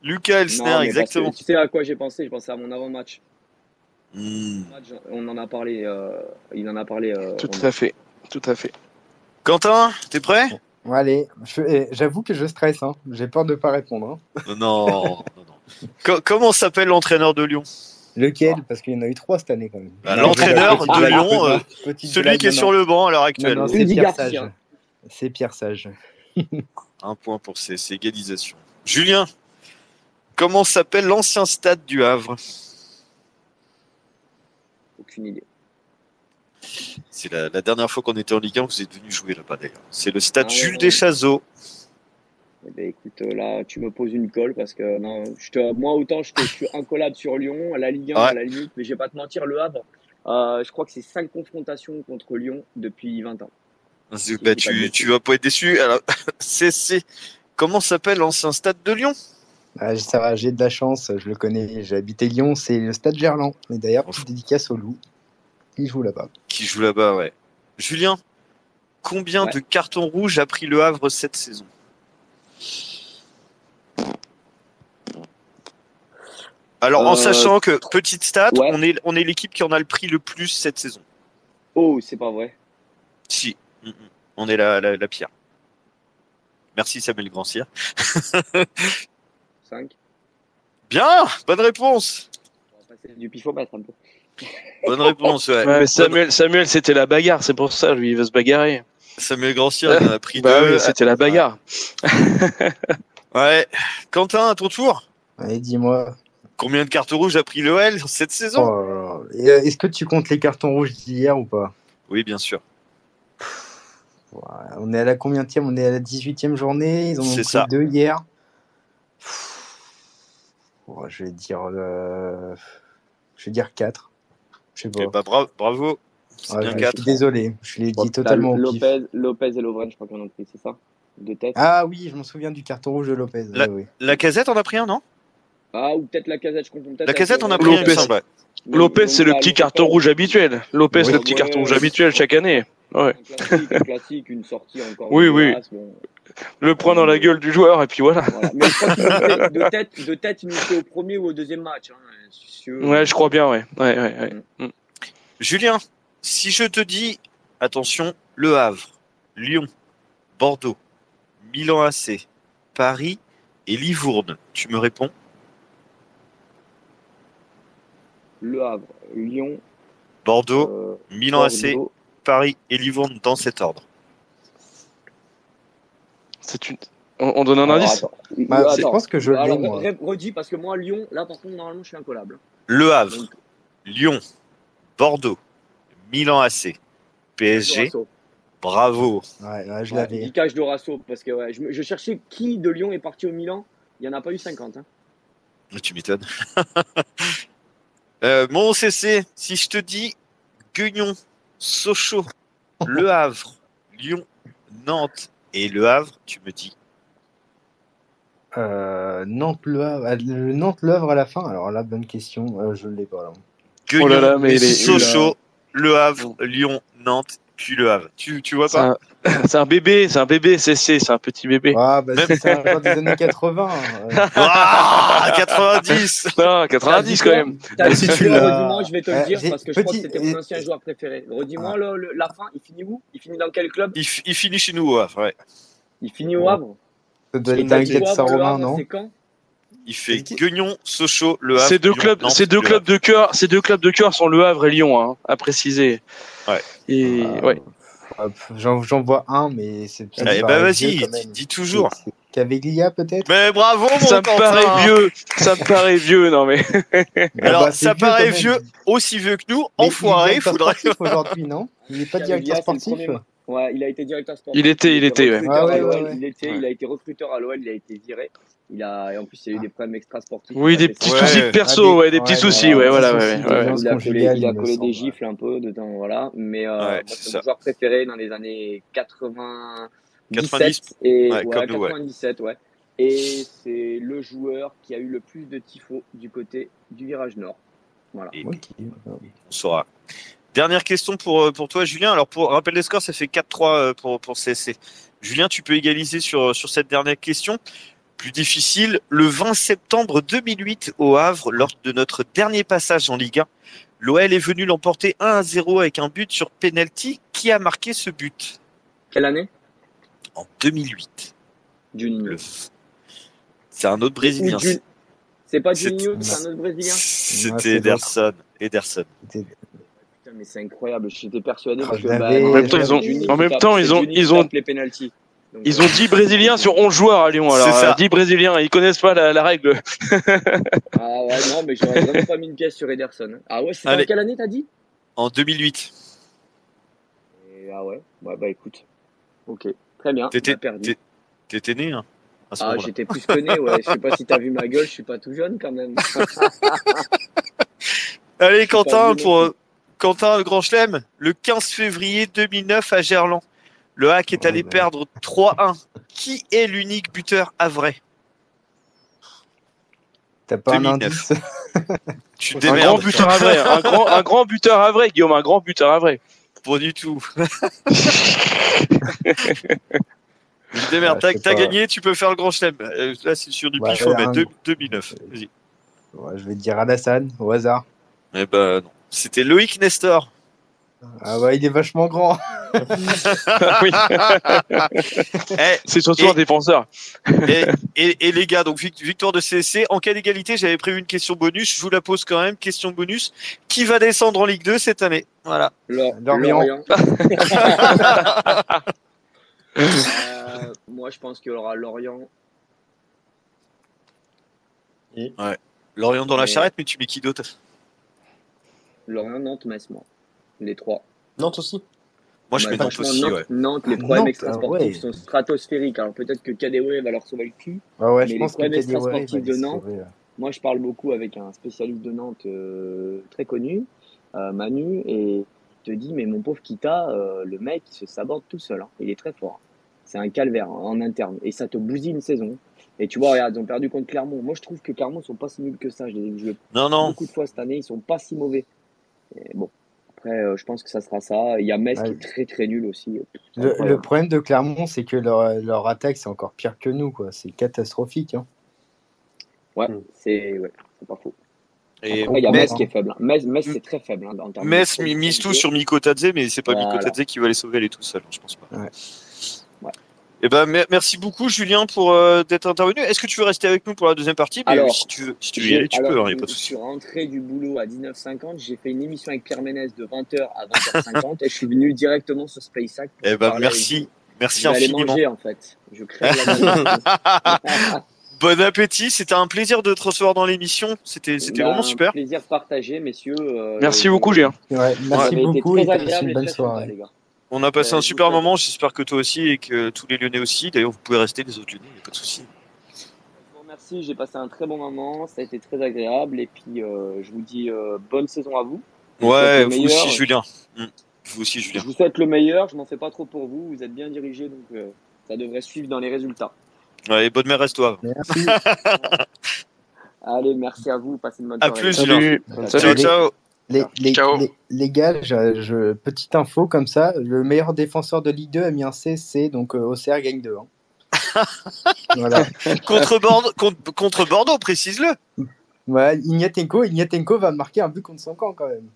Lucas Elsner, exactement. Tu sais à quoi j'ai pensé? Je pensais à mon avant-match. On en a parlé. Il en a parlé. Tout à fait. Quentin, t'es prêt? Allez, j'avoue que je stresse. Hein. J'ai peur de pas répondre. Hein. Non. Comment s'appelle l'entraîneur de Lyon? Lequel? Parce qu'il y en a eu 3 cette année quand même. L'entraîneur de Lyon, celui qui est sur le banc à l'heure actuelle. Non, c'est Pierre Sage. C'est Pierre Sage. Un point pour ces égalisations. Julien, comment s'appelle l'ancien stade du Havre? Aucune idée. C'est la dernière fois qu'on était en Ligue 1, vous êtes venu jouer là-bas d'ailleurs. C'est le stade Ah, Jules ouais. Deschazeaux. Eh ben, écoute, là, tu me poses une colle parce que non, moi, autant je suis incollable sur Lyon, à la Ligue 1, Ouais. à la limite, mais je vais pas te mentir, Le Havre, je crois que c'est 5 confrontations contre Lyon depuis 20 ans. Bah, dis pas de tu bêtises. vas pas être déçu. Alors, comment s'appelle l'ancien stade de Lyon? Ah, ça va, j'ai de la chance, je le connais, j'ai habité Lyon, c'est le stade Gerland. Et d'ailleurs, petite dédicace au Loup, il joue là-bas. Qui joue là-bas, ouais. Julien, combien Ouais. de cartons rouges a pris le Havre cette saison? Alors, en sachant que, petite stat, ouais. on est l'équipe qui en a le prix le plus cette saison. Oh, c'est pas vrai. Si. On est la pire. Merci Samuel Grandcir. 5. Bien, bonne réponse. On va passer du pifomètre un peu. Bonne réponse, ouais. Ouais, mais Samuel, c'était la bagarre, c'est pour ça, lui, il veut se bagarrer. Samuel Grandcir, il en a pris Bah deux. oui, c'était la bagarre. Ouais. Quentin, à ton tour. Allez, dis-moi. Combien de cartes rouges a pris le L cette saison? Oh là là. Et, est-ce que tu comptes les cartons rouges d'hier ou pas? Oui, bien sûr. Ouais, on est à la combienième? On est à la 18e journée. Ils en ont C'est pris ça. 2 hier. Ouais, je vais dire 4. Je sais pas. Eh bah, bravo. C'est Ouais, bien je 4. suis désolé. Je l'ai Je crois dit que t'as totalement au pif. Lopez et Lovren, je crois qu'on en a pris, c'est ça? De tête. Ah oui, je me souviens du carton rouge de Lopez. La- Oui. La casette en a pris un, non? Ah, ou peut-être la Casette, je confonds peut-être. La avec casette en a Lovren. pris un, il me Lopez. semble. Ouais. Lopez, c'est le voilà, petit Lopez, carton rouge habituel. Lopez, Oui. le petit Ouais, carton rouge ouais. habituel chaque année. Ouais. Un classique, une sortie encore. Oui, dégueulasse, bon. Le point dans la gueule du joueur, et puis voilà. Voilà. Mais je crois qu'il nous fait, de tête, il nous fait au premier ou au deuxième match. Hein. Ouais, je crois bien, ouais. Ouais. Julien, si je te dis, attention, Le Havre, Lyon, Bordeaux, Milan AC, Paris et Livourne, tu me réponds? Le Havre, Lyon, Bordeaux, Milan AC, Bordeaux. Paris et Livourne dans cet ordre. On donne un Alors, indice? attends. Ah, je Attends. pense que je l'ai, Alors, moi. redis, parce que moi, Lyon, là, par contre, normalement, je suis incollable. Le Havre, Donc, Lyon, Bordeaux, Milan AC, PSG, Dorasso. bravo. Ouais, je Ouais, l'avais. Dicage Dorasso, parce que ouais, je cherchais qui de Lyon est parti au Milan. Il n'y en a pas eu 50. Hein. Tu m'étonnes. Mon CC, si je te dis Guignon, Sochaux, Le Havre, Lyon, Nantes et Le Havre, tu me dis? Nantes-Le Havre. Le Nantes-Le Havre à la fin. Alors là, bonne question. Je ne l'ai pas là. Guignon, Oh là là, mais il est- Sochaux, Le Havre, Lyon, Nantes, puis Le Havre. Tu vois C'est pas? c'est un bébé, c'est un petit bébé. Ah, bah c'est un joueur des années 80. Ah, 90. Non, 90 quand même. T'as Si dit tu quoi, l'as- redis-moi, je vais te le dire, j'ai- parce que je crois que petit- c'était mon ancien joueur préféré. Redis-moi la fin, il finit où? Il finit dans quel club? Il finit chez nous, ouais. Il finit au Havre. Ça doit Et être t'as un dit gars de au Havre, le Saint-Romain, Havre, non? c'est quand? Il fait Guignon, Sochaux, Le Havre. Ces deux Lyon, clubs, Nantes, ces deux Le clubs Havre. de cœur, ces deux clubs de cœur sont Le Havre et Lyon, hein, à préciser. Ouais. Et ouais. J'en vois un, mais c'est. ça me Eh ben paraît vas-y, vieux quand même. dis toujours. C'est Caveglia peut-être. Mais bravo mon Ça me Quentin. paraît vieux, ça me paraît vieux, non mais. Alors, bah, c'est ça vieux paraît quand même. vieux, aussi vieux que nous, Mais enfoiré, il est directeur faudrait. sportif aujourd'hui, non? Il n'est pas directeur Caveglia, c'est le sportif. premier- Ouais, il a été directeur sportif. Il était, ouais. recruteur Ah ouais, à l'OL, ouais, ouais. Il a été recruteur à l'OL, il a été viré. Et en plus, il y a eu des problèmes extra-sportifs. Oui, Il a des fait petits ça. Ouais. soucis perso, ouais, des petits soucis, ouais, voilà, ouais. soucis de Ouais. violence Il a conjugale, il a il me collé des semble. gifles un peu dedans, voilà. Mais Ouais, moi, c'est c'est ça. mon joueur préféré dans les années 90, 90, et ouais, comme nous, ouais. 97, ouais. Et c'est le joueur qui a eu le plus de tifos du côté du virage nord. Voilà. Et Ok. on saura. Dernière question pour toi, Julien. Alors, pour rappel des scores, ça fait 4-3 pour CSC. Julien, tu peux égaliser sur cette dernière question. Plus difficile, le 20 septembre 2008 au Havre, lors de notre dernier passage en Ligue 1, l'OL est venu l'emporter 1-0 avec un but sur penalty. Qui a marqué ce but? Quelle année? En 2008. Juninho. Le- C'est un autre Brésilien. Ou c'est pas C'est- Juninho, c'est un autre Brésilien? C'était c'est Ederson. Ederson. C'était- Putain, mais c'est incroyable. J'étais persuadé parce je que l'avais- En même temps, ils ont- Juninho en même qui temps, tape- ils c'est ont- Juninho ils qui ont- tape les penalties. Donc, Ils ont 10 Brésiliens sur 11 joueurs à Lyon, alors C'est ça. 10 Brésiliens, ils connaissent pas la règle. Ah ouais, non, mais j'aurais vraiment pas mis une pièce sur Ederson. Ah ouais, c'est en Allez. quelle année t'as dit? En 2008. Ah ouais, bah écoute, ok, très bien, on T'étais a perdu. t'étais né, hein, à ce Ah, moment-là. j'étais plus que né, ouais. Je sais pas si t'as vu ma gueule, je suis pas tout jeune quand même. Allez, Je suis pas vieux non plus. Quentin, le Grand Chelem, le 15 février 2009 à Gerland. Le Hack est Ouais, allé perdre 3-1. Qui est l'unique buteur havrais? T'as pas un 2009. indice? Tu te Un grand démerdes. buteur à vrai, un grand buteur à vrai, Guillaume, un grand buteur à vrai. Pas du tout. Je me démerde. Ah, je sais T'as pas. gagné, tu peux faire le Grand Chelem. Là, c'est sur du Ouais, pif, faut mettre un- 2009. Vas-y. Ouais, je vais te dire Alassane, au hasard. Eh ben, non. C'était Loïc Nestor. Ah ouais, il est vachement grand. Oui, Eh, c'est surtout Et- un défenseur. et les gars, donc victoire de CSC. En cas d'égalité, j'avais prévu une question bonus. Je vous la pose quand même. Question bonus. Qui va descendre en Ligue 2 cette année? Voilà. Lorient. Moi, je pense qu'il y aura Lorient. Lorient dans la Mais- charrette, mais tu mets qui d'autre? Lorient, Nantes, Metz, moi. Les trois. Nantes aussi. Moi, je Bah, mets Nantes franchement, aussi, Nantes, ouais. Nantes, les Ah, problèmes Nantes, extrasportifs ouais. sont stratosphériques. Alors peut-être que Kadewere va leur sauver le cul. Ouais, Mais je les pense que problèmes Kadewere, il va extrasportifs les de Nantes, sauver. moi je parle beaucoup avec un spécialiste de Nantes très connu, Manu, et il te dit, mais mon pauvre Kita, le mec, il se saborde tout seul. Hein. Il est très fort. C'est un calvaire hein, en interne. Et ça te bousille une saison. Et tu vois, regarde, ils ont perdu contre Clermont. Moi, je trouve que Clermont, ils sont pas si nuls que ça. Je les ai joués Non. beaucoup de fois cette année. Ils sont pas si mauvais. Et bon, après, je pense que ça sera ça. Il y a Metz qui Ouais. est très très nul aussi. C'est Le incroyable. problème de Clermont, c'est que leur attaque, c'est encore pire que nous, quoi. C'est catastrophique. Hein. Ouais, c'est pas faux. Et Après, il y a Metz, Metz qui est faible. Hein. Metz c'est très faible hein, en termes de Metz production mise de tout jeu. sur Miko Tadze, mais c'est pas Miko Voilà. Tadze qui va les sauver, elle est tout seule, je pense pas. Ouais. Ouais. Eh ben, merci beaucoup, Julien, pour d'être intervenu. Est-ce que tu veux rester avec nous pour la deuxième partie? Mais Alors, si tu veux y aller, tu peux, hein, y a pas de je souci. suis rentré du boulot à 19h50. J'ai fait une émission avec Pierre Ménès de 20h à 20h50 et je suis venu directement sur SpaceHack. Eh ben, merci Je vais aller infiniment. manger en fait. Je crève la dalle. Bon appétit, c'était un plaisir de te recevoir dans l'émission. C'était vraiment super. Un plaisir partagé, messieurs. Merci beaucoup, Julien. Ouais, Vous merci avez été beaucoup très et passe agréable une et bonne très sympa, soirée. les gars. On a passé un je super vous souhaite- moment. J'espère que toi aussi et que tous les Lyonnais aussi. D'ailleurs, vous pouvez rester, les autres Lyonnais, y a pas de souci. Je vous remercie, j'ai passé un très bon moment, ça a été très agréable et puis je vous dis bonne saison à vous. Je vous souhaite Ouais, le vous meilleur. aussi, Julien. Vous aussi, Julien. Je vous souhaite le meilleur, je m'en fais pas trop pour vous, vous êtes bien dirigé donc ça devrait suivre dans les résultats. Ouais, bonne mère, reste-toi. Merci. Allez, merci à vous, passez une bonne À soirée. plus, Salut. Ciao, ciao. Ciao. Les gars, petite info comme ça, le meilleur défenseur de Ligue 2 a mis un CSC, donc Auxerre gagne 2. Hein. Voilà. Contre Bordeaux, précise-le. Ouais, Ignatenko va marquer un but contre son camp quand même.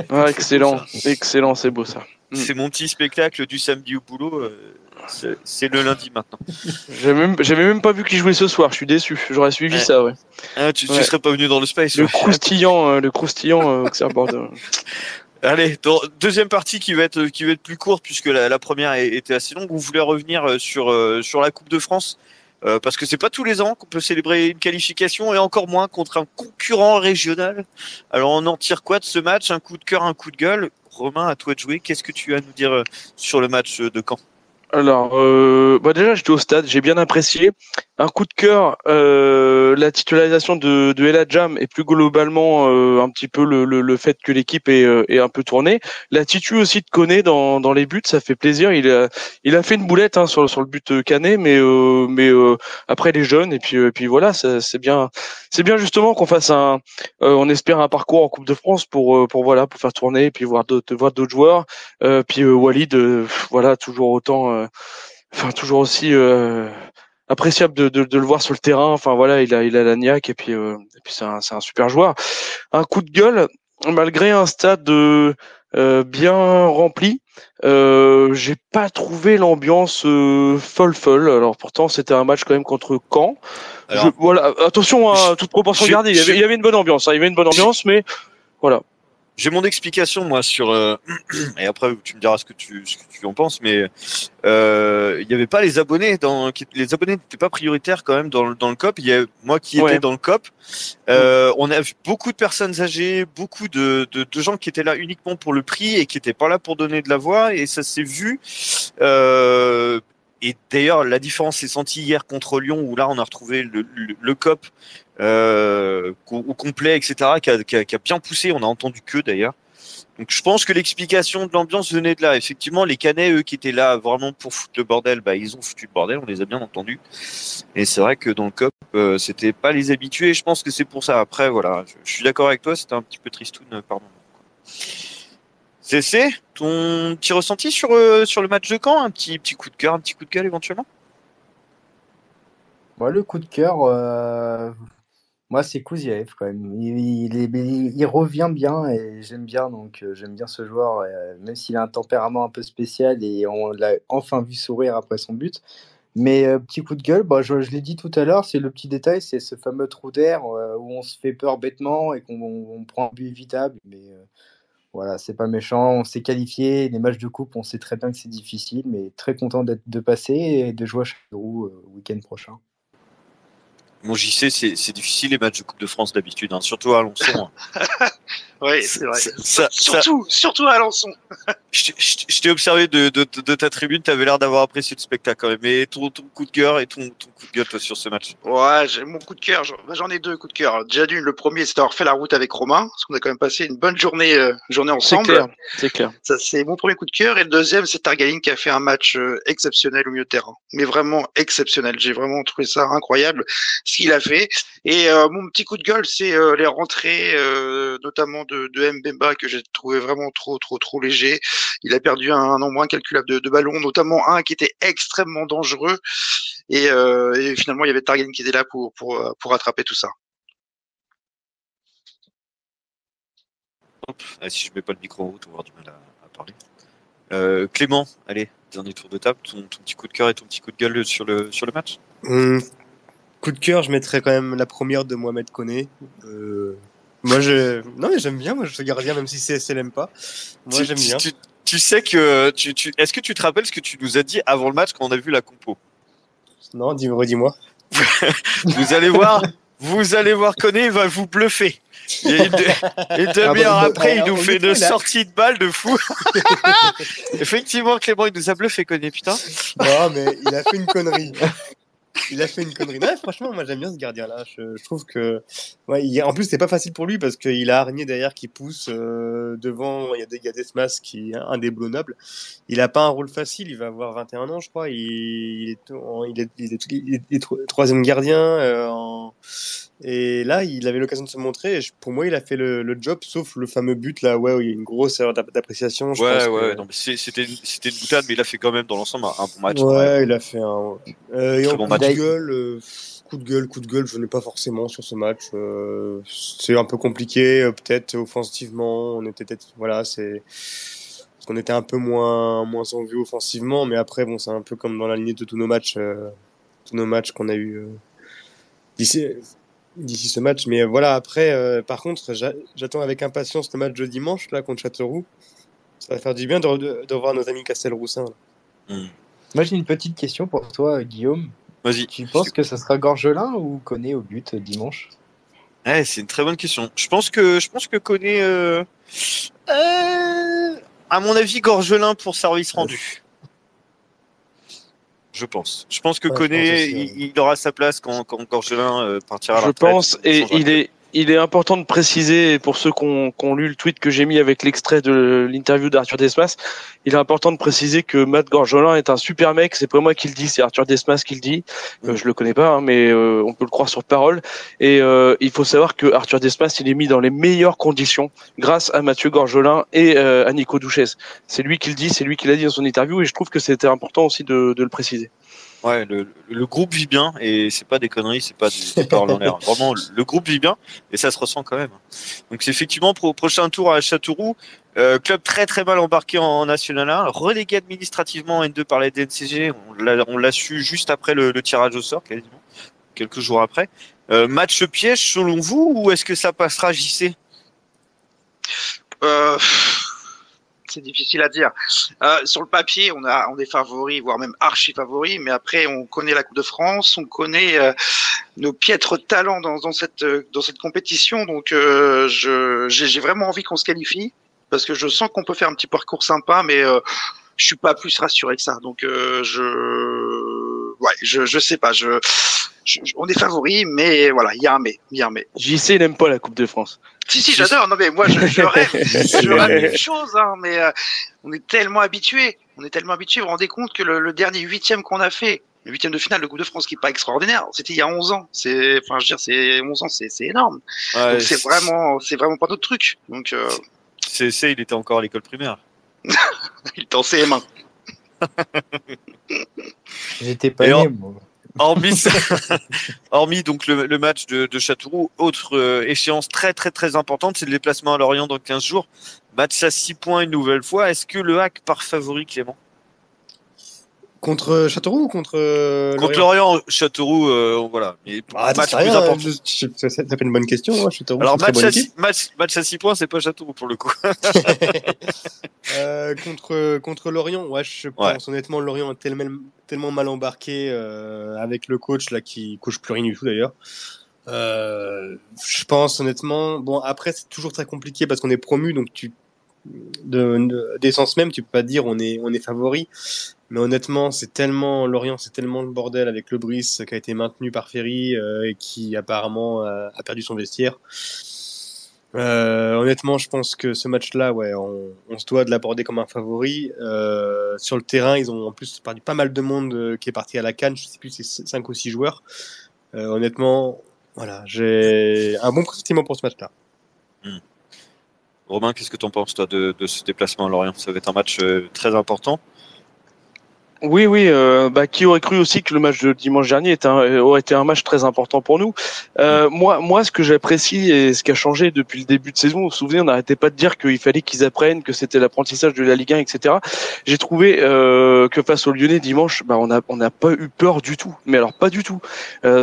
Ah, excellent, excellent, c'est beau ça. C'est mon petit spectacle du samedi au boulot. C'est le lundi maintenant. J'avais même pas vu qu'il jouait ce soir, je suis déçu. J'aurais suivi Ouais. ça, ouais. Ah, tu Ouais. serais pas venu dans le space. Le ouais. croustillant Auxerre Bordeaux. Allez, deuxième partie qui va être plus courte puisque la première était assez longue. Vous voulez revenir sur la Coupe de France parce que c'est pas tous les ans qu'on peut célébrer une qualification et encore moins contre un concurrent régional. Alors on en tire quoi de ce match? Un coup de cœur, un coup de gueule. Romain, à toi de jouer. Qu'est-ce que tu as à nous dire sur le match de Caen? Alors, déjà, j'étais au stade, j'ai bien apprécié. Un coup de cœur, la titularisation de El Hadjam et plus globalement un petit peu le fait que l'équipe est un peu tournée. L'attitude aussi de Koné dans les buts, ça fait plaisir. Il a fait une boulette sur le but Canet, mais après les jeunes et puis voilà, c'est bien justement qu'on fasse on espère un parcours en Coupe de France pour faire tourner et puis voir d'autres joueurs. Puis Walid, voilà, toujours autant. Toujours aussi appréciable de le voir sur le terrain. Enfin voilà, il a la niaque et puis c'est un super joueur. Un coup de gueule, malgré un stade bien rempli, j'ai pas trouvé l'ambiance folle. Alors pourtant c'était un match quand même contre Caen. Alors, Voilà, attention à toute proportion gardée. Il y avait une bonne ambiance. Il y avait une bonne ambiance, mais voilà. J'ai mon explication moi sur et après tu me diras ce que tu en penses, mais il y avait pas les abonnés les abonnés n'étaient pas prioritaires quand même dans le COP. Il y a moi qui étais dans le COP, on a vu beaucoup de personnes âgées, beaucoup de gens qui étaient là uniquement pour le prix et qui étaient pas là pour donner de la voix, et ça s'est vu. Et d'ailleurs, la différence s'est sentie hier contre Lyon, où là on a retrouvé le COP au complet, etc., qui a bien poussé. On a entendu que d'ailleurs. Donc je pense que l'explication de l'ambiance venait de là. Effectivement, les Canets, eux, qui étaient là vraiment pour foutre le bordel, bah ils ont foutu le bordel. On les a bien entendus. Et c'est vrai que dans le COP, c'était pas les habitués. Je pense que c'est pour ça. Après, voilà, je suis d'accord avec toi. C'était un petit peu tristoun, pardon. C'est ton petit ressenti sur le match de Caen, un petit coup de cœur, un petit coup de gueule éventuellement. Moi, le coup de cœur, moi, c'est Kouziaev quand même. Il revient bien et j'aime bien, donc j'aime bien ce joueur, même s'il a un tempérament un peu spécial et on l'a enfin vu sourire après son but. Mais petit coup de gueule, bah, je l'ai dit tout à l'heure, c'est le petit détail, c'est ce fameux trou d'air où on se fait peur bêtement et qu'on prend un but évitable. Mais voilà, c'est pas méchant, on s'est qualifié. Les matchs de coupe, on sait très bien que c'est difficile, mais très content de passer et de jouer à Châteauroux week-end prochain. Mon JC, c'est difficile les matchs de Coupe de France d'habitude, hein, surtout à Alençon. Oui, c'est vrai. Ça, surtout à Alençon. je t'ai observé de ta tribune, tu avais l'air d'avoir apprécié le spectacle quand même. Mais ton coup de cœur et ton coup de gueule toi, sur ce match. Ouais, j'ai mon coup de cœur. J'en ai deux coups de cœur. Déjà d'une, le premier, c'est d'avoir fait la route avec Romain, parce qu'on a quand même passé une bonne journée ensemble. C'est clair. Ça, c'est mon premier coup de cœur. Et le deuxième, c'est Targaline qui a fait un match exceptionnel au milieu de terrain. Mais vraiment exceptionnel. J'ai vraiment trouvé ça incroyable, ce qu'il a fait. Et mon petit coup de gueule, c'est les rentrées, notamment de Mbemba, que j'ai trouvé vraiment trop léger. Il a perdu un nombre incalculable de ballons, notamment un qui était extrêmement dangereux. Et finalement, il y avait Targaline qui était là pour rattraper tout ça. Si je mets pas le micro en route, on va avoir du mal à parler. Clément, allez, dernier tour de table, ton petit coup de cœur et ton petit coup de gueule sur le match. Coup de cœur, je mettrais quand même la première de Mohamed Koné. Moi, non, mais j'aime bien, moi, ce gardien, même si CSL aime pas. Moi, j'aime bien. Tu sais que est-ce que tu te rappelles ce que tu nous as dit avant le match quand on a vu la compo? Non, redis-moi. Vous allez voir Koné, il va vous bluffer. Et une demi-heure après, il nous fait une sortie de balle de fou. Effectivement, Clément, il nous a bluffé, Koné, putain. Non, mais il a fait une connerie. Non, franchement, moi j'aime bien ce gardien-là. Je trouve que, ouais, en plus c'est pas facile pour lui parce qu'il a Arnier derrière qui pousse devant. Il y a Desmas qui est indéboulonnable. Il a pas un rôle facile. Il va avoir 21 ans, je crois. Il est troisième gardien. Et là, il avait l'occasion de se montrer. Et pour moi, il a fait le job, sauf le fameux but là, ouais, où il y a une grosse erreur d'appréciation. Non, mais c'était une boutade, mais il a fait quand même dans l'ensemble un bon match. Ouais, il a fait un très bon match. Coup de gueule, je n'ai pas forcément sur ce match. C'est un peu compliqué, peut-être offensivement. On était peut-être, voilà, parce qu'on était un peu moins en vue offensivement, mais après, bon, c'est un peu comme dans la lignée de tous nos matchs qu'on a eu d'ici ce match. Mais voilà, après, par contre, j'attends avec impatience le match de dimanche là contre Châteauroux. Ça va faire du bien de revoir nos amis Castelroussin. Moi, j'ai une petite question pour toi, Guillaume. Vas-y. Tu penses que ça sera Gorgelin ou Koné au but dimanche? C'est une très bonne question. Je pense que Koné, à mon avis, Gorgelin pour service rendu. Je pense que Koné, il aura sa place quand Gorgelin partira à la retraite. Je pense, et il est important de préciser, pour ceux qui ont lu le tweet que j'ai mis avec l'extrait de l'interview d'Arthur Desmas, il est important de préciser que Matt Gorgelin est un super mec. C'est pas moi qui le dis, c'est Arthur Desmas qui le dit. Je le connais pas, hein, mais on peut le croire sur parole. Et il faut savoir que Arthur Desmas, il est mis dans les meilleures conditions grâce à Mathieu Gorgelin et à Nico Douches. C'est lui qui le dit, c'est lui qui l'a dit dans son interview, et je trouve que c'était important aussi de le préciser. Ouais, le groupe vit bien, et c'est pas des conneries, c'est pas des paroles en l'air. Vraiment, le groupe vit bien et ça se ressent quand même. Donc c'est effectivement pour au prochain tour à Châteauroux, club très très mal embarqué en National 1, relégué administrativement en N2 par la DNCG. On l'a su juste après le tirage au sort, quasiment quelques jours après. Match piège selon vous, ou est-ce que ça passera, JC? Euh, c'est difficile à dire. Sur le papier, on est favoris, voire même archi favoris, mais après, on connaît la Coupe de France, on connaît nos piètres talents dans cette compétition, donc j'ai vraiment envie qu'on se qualifie, parce que je sens qu'on peut faire un petit parcours sympa, mais je suis pas plus rassuré que ça. Donc je sais pas. On est favoris, mais voilà, il y a un mais, il y a un mais. JC n'aime pas la Coupe de France. Si, j'adore. Non, mais moi, je rêve, je rêve d'une chose, hein, mais on est tellement habitués. On est tellement habitués. Vous vous rendez compte que le dernier huitième qu'on a fait, le huitième de finale de Coupe de France, qui est pas extraordinaire, c'était il y a 11 ans. Enfin, je veux dire, c'est 11 ans, c'est énorme. Ouais, Donc c'est vraiment pas notre truc. Donc il était encore à l'école primaire. il était en CM1. J'étais pas Et né, moi. Hormis donc le match de Châteauroux, autre échéance très très très importante, c'est le déplacement à Lorient dans 15 jours. Match à 6 points une nouvelle fois. Est-ce que le Hack part favori, Clément? Contre Châteauroux ou contre Contre Lorient? Lorient, Châteauroux, voilà. Mais match ça plus important. ça fait une bonne question. Hein, Châteauroux, Alors c'est une très bonne équipe. match à 6 points, c'est pas Châteauroux pour le coup. Contre Lorient, ouais, je pense honnêtement, Lorient est tellement mal embarqué avec le coach là qui coach plus rien du tout d'ailleurs. Je pense honnêtement, bon après c'est toujours très compliqué parce qu'on est promu, donc d'essence même tu peux pas dire on est favori, mais honnêtement Lorient c'est tellement le bordel avec le Brice qui a été maintenu par Ferry et qui apparemment a perdu son vestiaire. Honnêtement, je pense que ce match-là, ouais, on se doit de l'aborder comme un favori. Sur le terrain, ils ont en plus perdu pas mal de monde qui est parti à la CAN. Je sais plus, c'est 5 ou 6 joueurs. Honnêtement, voilà, j'ai un bon pressentiment pour ce match-là. Romain, qu'est-ce que tu en penses toi de ce déplacement à Lorient? Ça va être un match très important. Oui, qui aurait cru aussi que le match de dimanche dernier aurait été un match très important pour nous. Moi, ce que j'apprécie et ce qui a changé depuis le début de saison, vous vous souvenez, on n'arrêtait pas de dire qu'il fallait qu'ils apprennent, que c'était l'apprentissage de la Ligue 1, etc. J'ai trouvé que face aux Lyonnais dimanche, on n'a pas eu peur du tout. Mais alors pas du tout,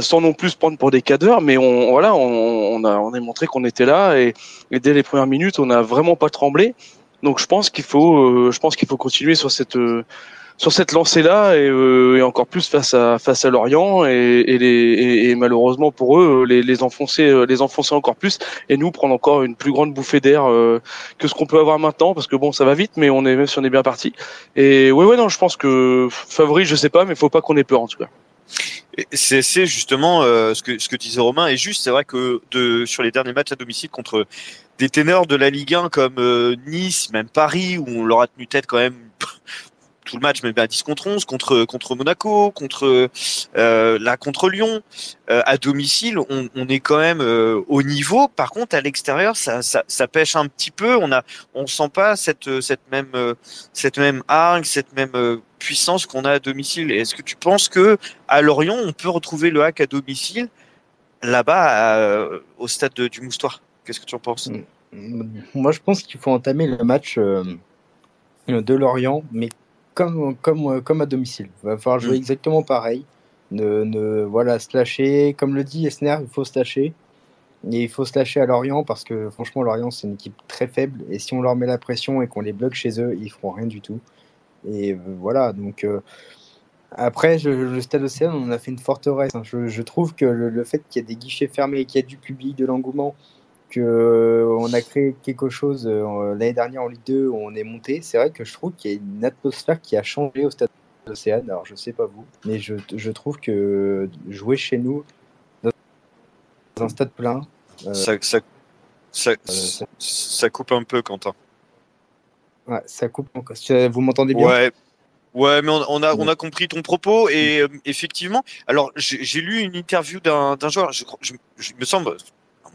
sans non plus se prendre pour des cadeurs, mais on a montré qu'on était là et dès les premières minutes, on n'a vraiment pas tremblé. Donc je pense qu'il faut continuer sur cette lancée-là et encore plus face à Lorient et malheureusement pour eux les enfoncer encore plus et nous prendre encore une plus grande bouffée d'air que ce qu'on peut avoir maintenant parce que bon ça va vite mais même si on est bien parti et non je pense que favori je sais pas mais faut pas qu'on ait peur en tout cas. C'est justement ce que disait Romain est juste. C'est vrai que sur les derniers matchs à domicile contre des ténors de la Ligue 1 comme Nice, même Paris, où on leur a tenu tête quand même tout le match, même à 10 contre 11, contre Monaco, contre Lyon, à domicile, on est quand même au niveau. Par contre, à l'extérieur, ça pêche un petit peu. On sent pas cette même hargne, cette même puissance qu'on a à domicile. Est-ce que tu penses que à Lorient, on peut retrouver le Hack à domicile là-bas au stade du Moustoir? Qu'est-ce que tu en penses? Moi, je pense qu'il faut entamer le match de Lorient, mais comme à domicile. Il va falloir jouer exactement pareil. Voilà, se lâcher. Comme le dit Esner, il faut se lâcher. Et il faut se lâcher à Lorient parce que franchement, Lorient, c'est une équipe très faible. Et si on leur met la pression et qu'on les bloque chez eux, ils feront rien du tout. Et voilà, donc après, le Stade Océane, on a fait une forteresse. Je trouve que le fait qu'il y ait des guichets fermés, qu'il y ait du public, de l'engouement, qu'on a créé quelque chose l'année dernière en Ligue 2 où on est monté, c'est vrai que je trouve qu'il y a une atmosphère qui a changé au Stade Océane. Alors je sais pas vous, mais je trouve que jouer chez nous dans un stade plein, ça coupe un peu, Quentin. Ouais, ça coupe. Vous m'entendez bien? Ouais, mais on a compris ton propos et effectivement. Alors j'ai lu une interview d'un joueur. Je me semble.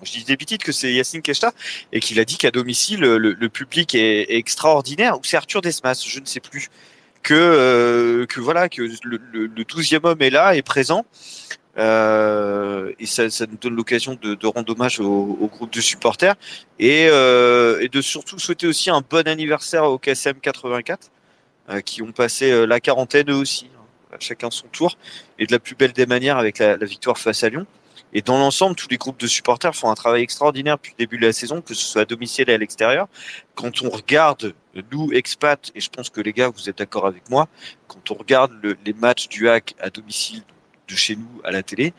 Je dis des bêtises que c'est Yacine Keshta et qu'il a dit qu'à domicile le public est extraordinaire, ou c'est Arthur Desmas, je ne sais plus, que voilà, que le 12e homme est là, est présent, et ça nous donne l'occasion de rendre hommage au groupe de supporters et de surtout souhaiter aussi un bon anniversaire au KSM 84 qui ont passé la quarantaine eux aussi, chacun son tour, et de la plus belle des manières avec la victoire face à Lyon. Et dans l'ensemble, tous les groupes de supporters font un travail extraordinaire depuis le début de la saison, que ce soit à domicile et à l'extérieur. Quand on regarde, nous, expats, et je pense que les gars, vous êtes d'accord avec moi, quand on regarde les matchs du HAC à domicile de chez nous à la télé,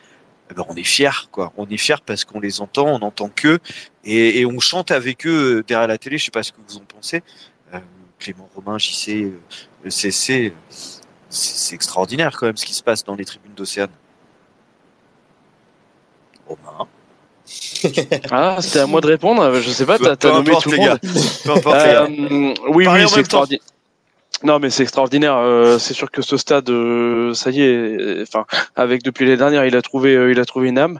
eh ben on est fiers, quoi. On est fiers parce qu'on les entend, on entend qu'eux, et on chante avec eux derrière la télé. Je sais pas ce que vous en pensez. Clément, Romain, JC, le CC, c'est extraordinaire quand même ce qui se passe dans les tribunes d'Océane. Romain. Ah, c'était à moi de répondre. Je sais pas, t'as nommé tout le monde. Peu importe, les gars. Oui, Parlez en c'est même temps. extraordinaire. Non, mais c'est extraordinaire. C'est sûr que ce stade, ça y est. Enfin, avec depuis l'année dernière, il a trouvé une âme.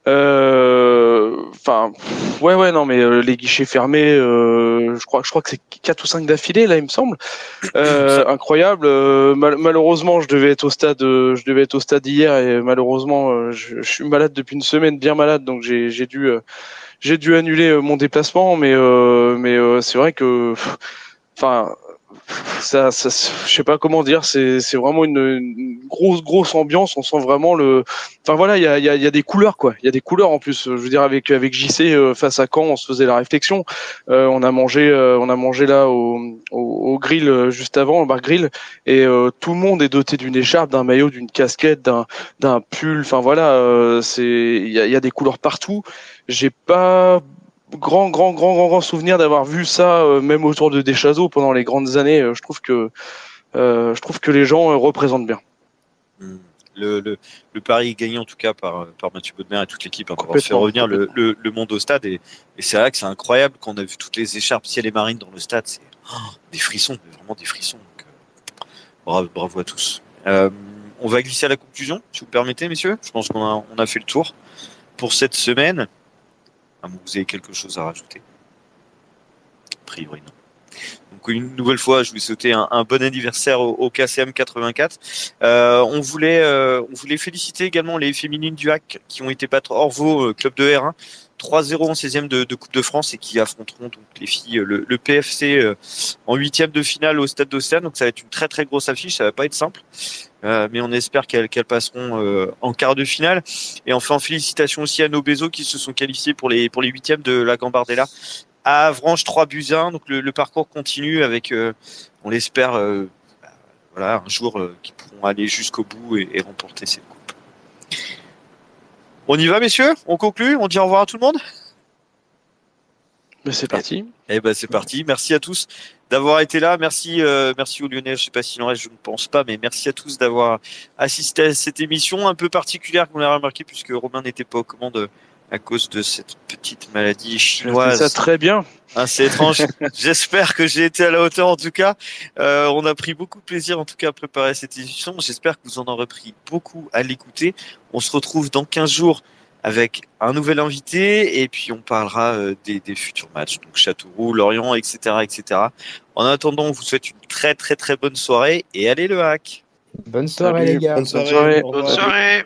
Enfin, ouais, non, mais les guichets fermés, je crois que c'est 4 ou 5 d'affilée là, il me semble. Incroyable. Malheureusement, je devais être au stade hier et malheureusement, je suis malade depuis une semaine, bien malade, donc j'ai dû annuler mon déplacement, mais c'est vrai que, enfin. Ça, je sais pas comment dire, c'est vraiment une grosse ambiance. On sent vraiment enfin voilà, il y a des couleurs quoi. Il y a des couleurs en plus. Je veux dire avec JC face à Caen, on se faisait la réflexion. On a mangé là au grill juste avant, au bar grill, et tout le monde est doté d'une écharpe, d'un maillot, d'une casquette, d'un pull. Enfin voilà, il y a des couleurs partout. J'ai pas grand souvenir d'avoir vu ça même autour de Deschazos pendant les grandes années. Je trouve que les gens représentent bien. Le pari est gagné en tout cas par Mathieu Bodmer et toute l'équipe pour faire revenir le monde au stade, et c'est vrai que c'est incroyable quand on a vu toutes les écharpes ciel et marine dans le stade. C'est des frissons, vraiment des frissons. Donc, bravo à tous. On va glisser à la conclusion, si vous permettez, messieurs. Je pense qu'on a fait le tour pour cette semaine. Vous avez quelque chose à rajouter? A priori, non. Donc, une nouvelle fois, je vous souhaite un bon anniversaire au KCM 84. On voulait féliciter également les féminines du HAC qui ont été battre Orvaux, club de R1, 3-0 en 16e de Coupe de France, et qui affronteront donc les filles, le PFC en 8e de finale au Stade d'Océane. Donc ça va être une très très grosse affiche, ça va pas être simple. Mais on espère qu'elles passeront en quart de finale. Et enfin, félicitations aussi à nos Bézos qui se sont qualifiés pour les huitièmes de la Gambardella à Avranches, 3-1. Donc le parcours continue avec, on l'espère, voilà, un jour qu'ils pourront aller jusqu'au bout et remporter cette coupe. On y va, messieurs? On conclut? On dit au revoir à tout le monde? Mais c'est parti. Eh ben c'est parti. Merci à tous d'avoir été là. Merci aux Lyonnais. Je sais pas s'il en reste, je ne pense pas, mais merci à tous d'avoir assisté à cette émission un peu particulière qu'on a remarqué puisque Romain n'était pas aux commandes à cause de cette petite maladie chinoise. Ça très bien. C'est étrange. J'espère que j'ai été à la hauteur en tout cas. On a pris beaucoup de plaisir en tout cas à préparer cette émission. J'espère que vous en aurez pris beaucoup à l'écouter. On se retrouve dans 15 jours avec un nouvel invité et puis on parlera des futurs matchs, donc Châteauroux, Lorient, etc., etc. En attendant, on vous souhaite une très très très bonne soirée et allez le HAC. Bonne soirée les gars. Bonne soirée. Bonne soirée.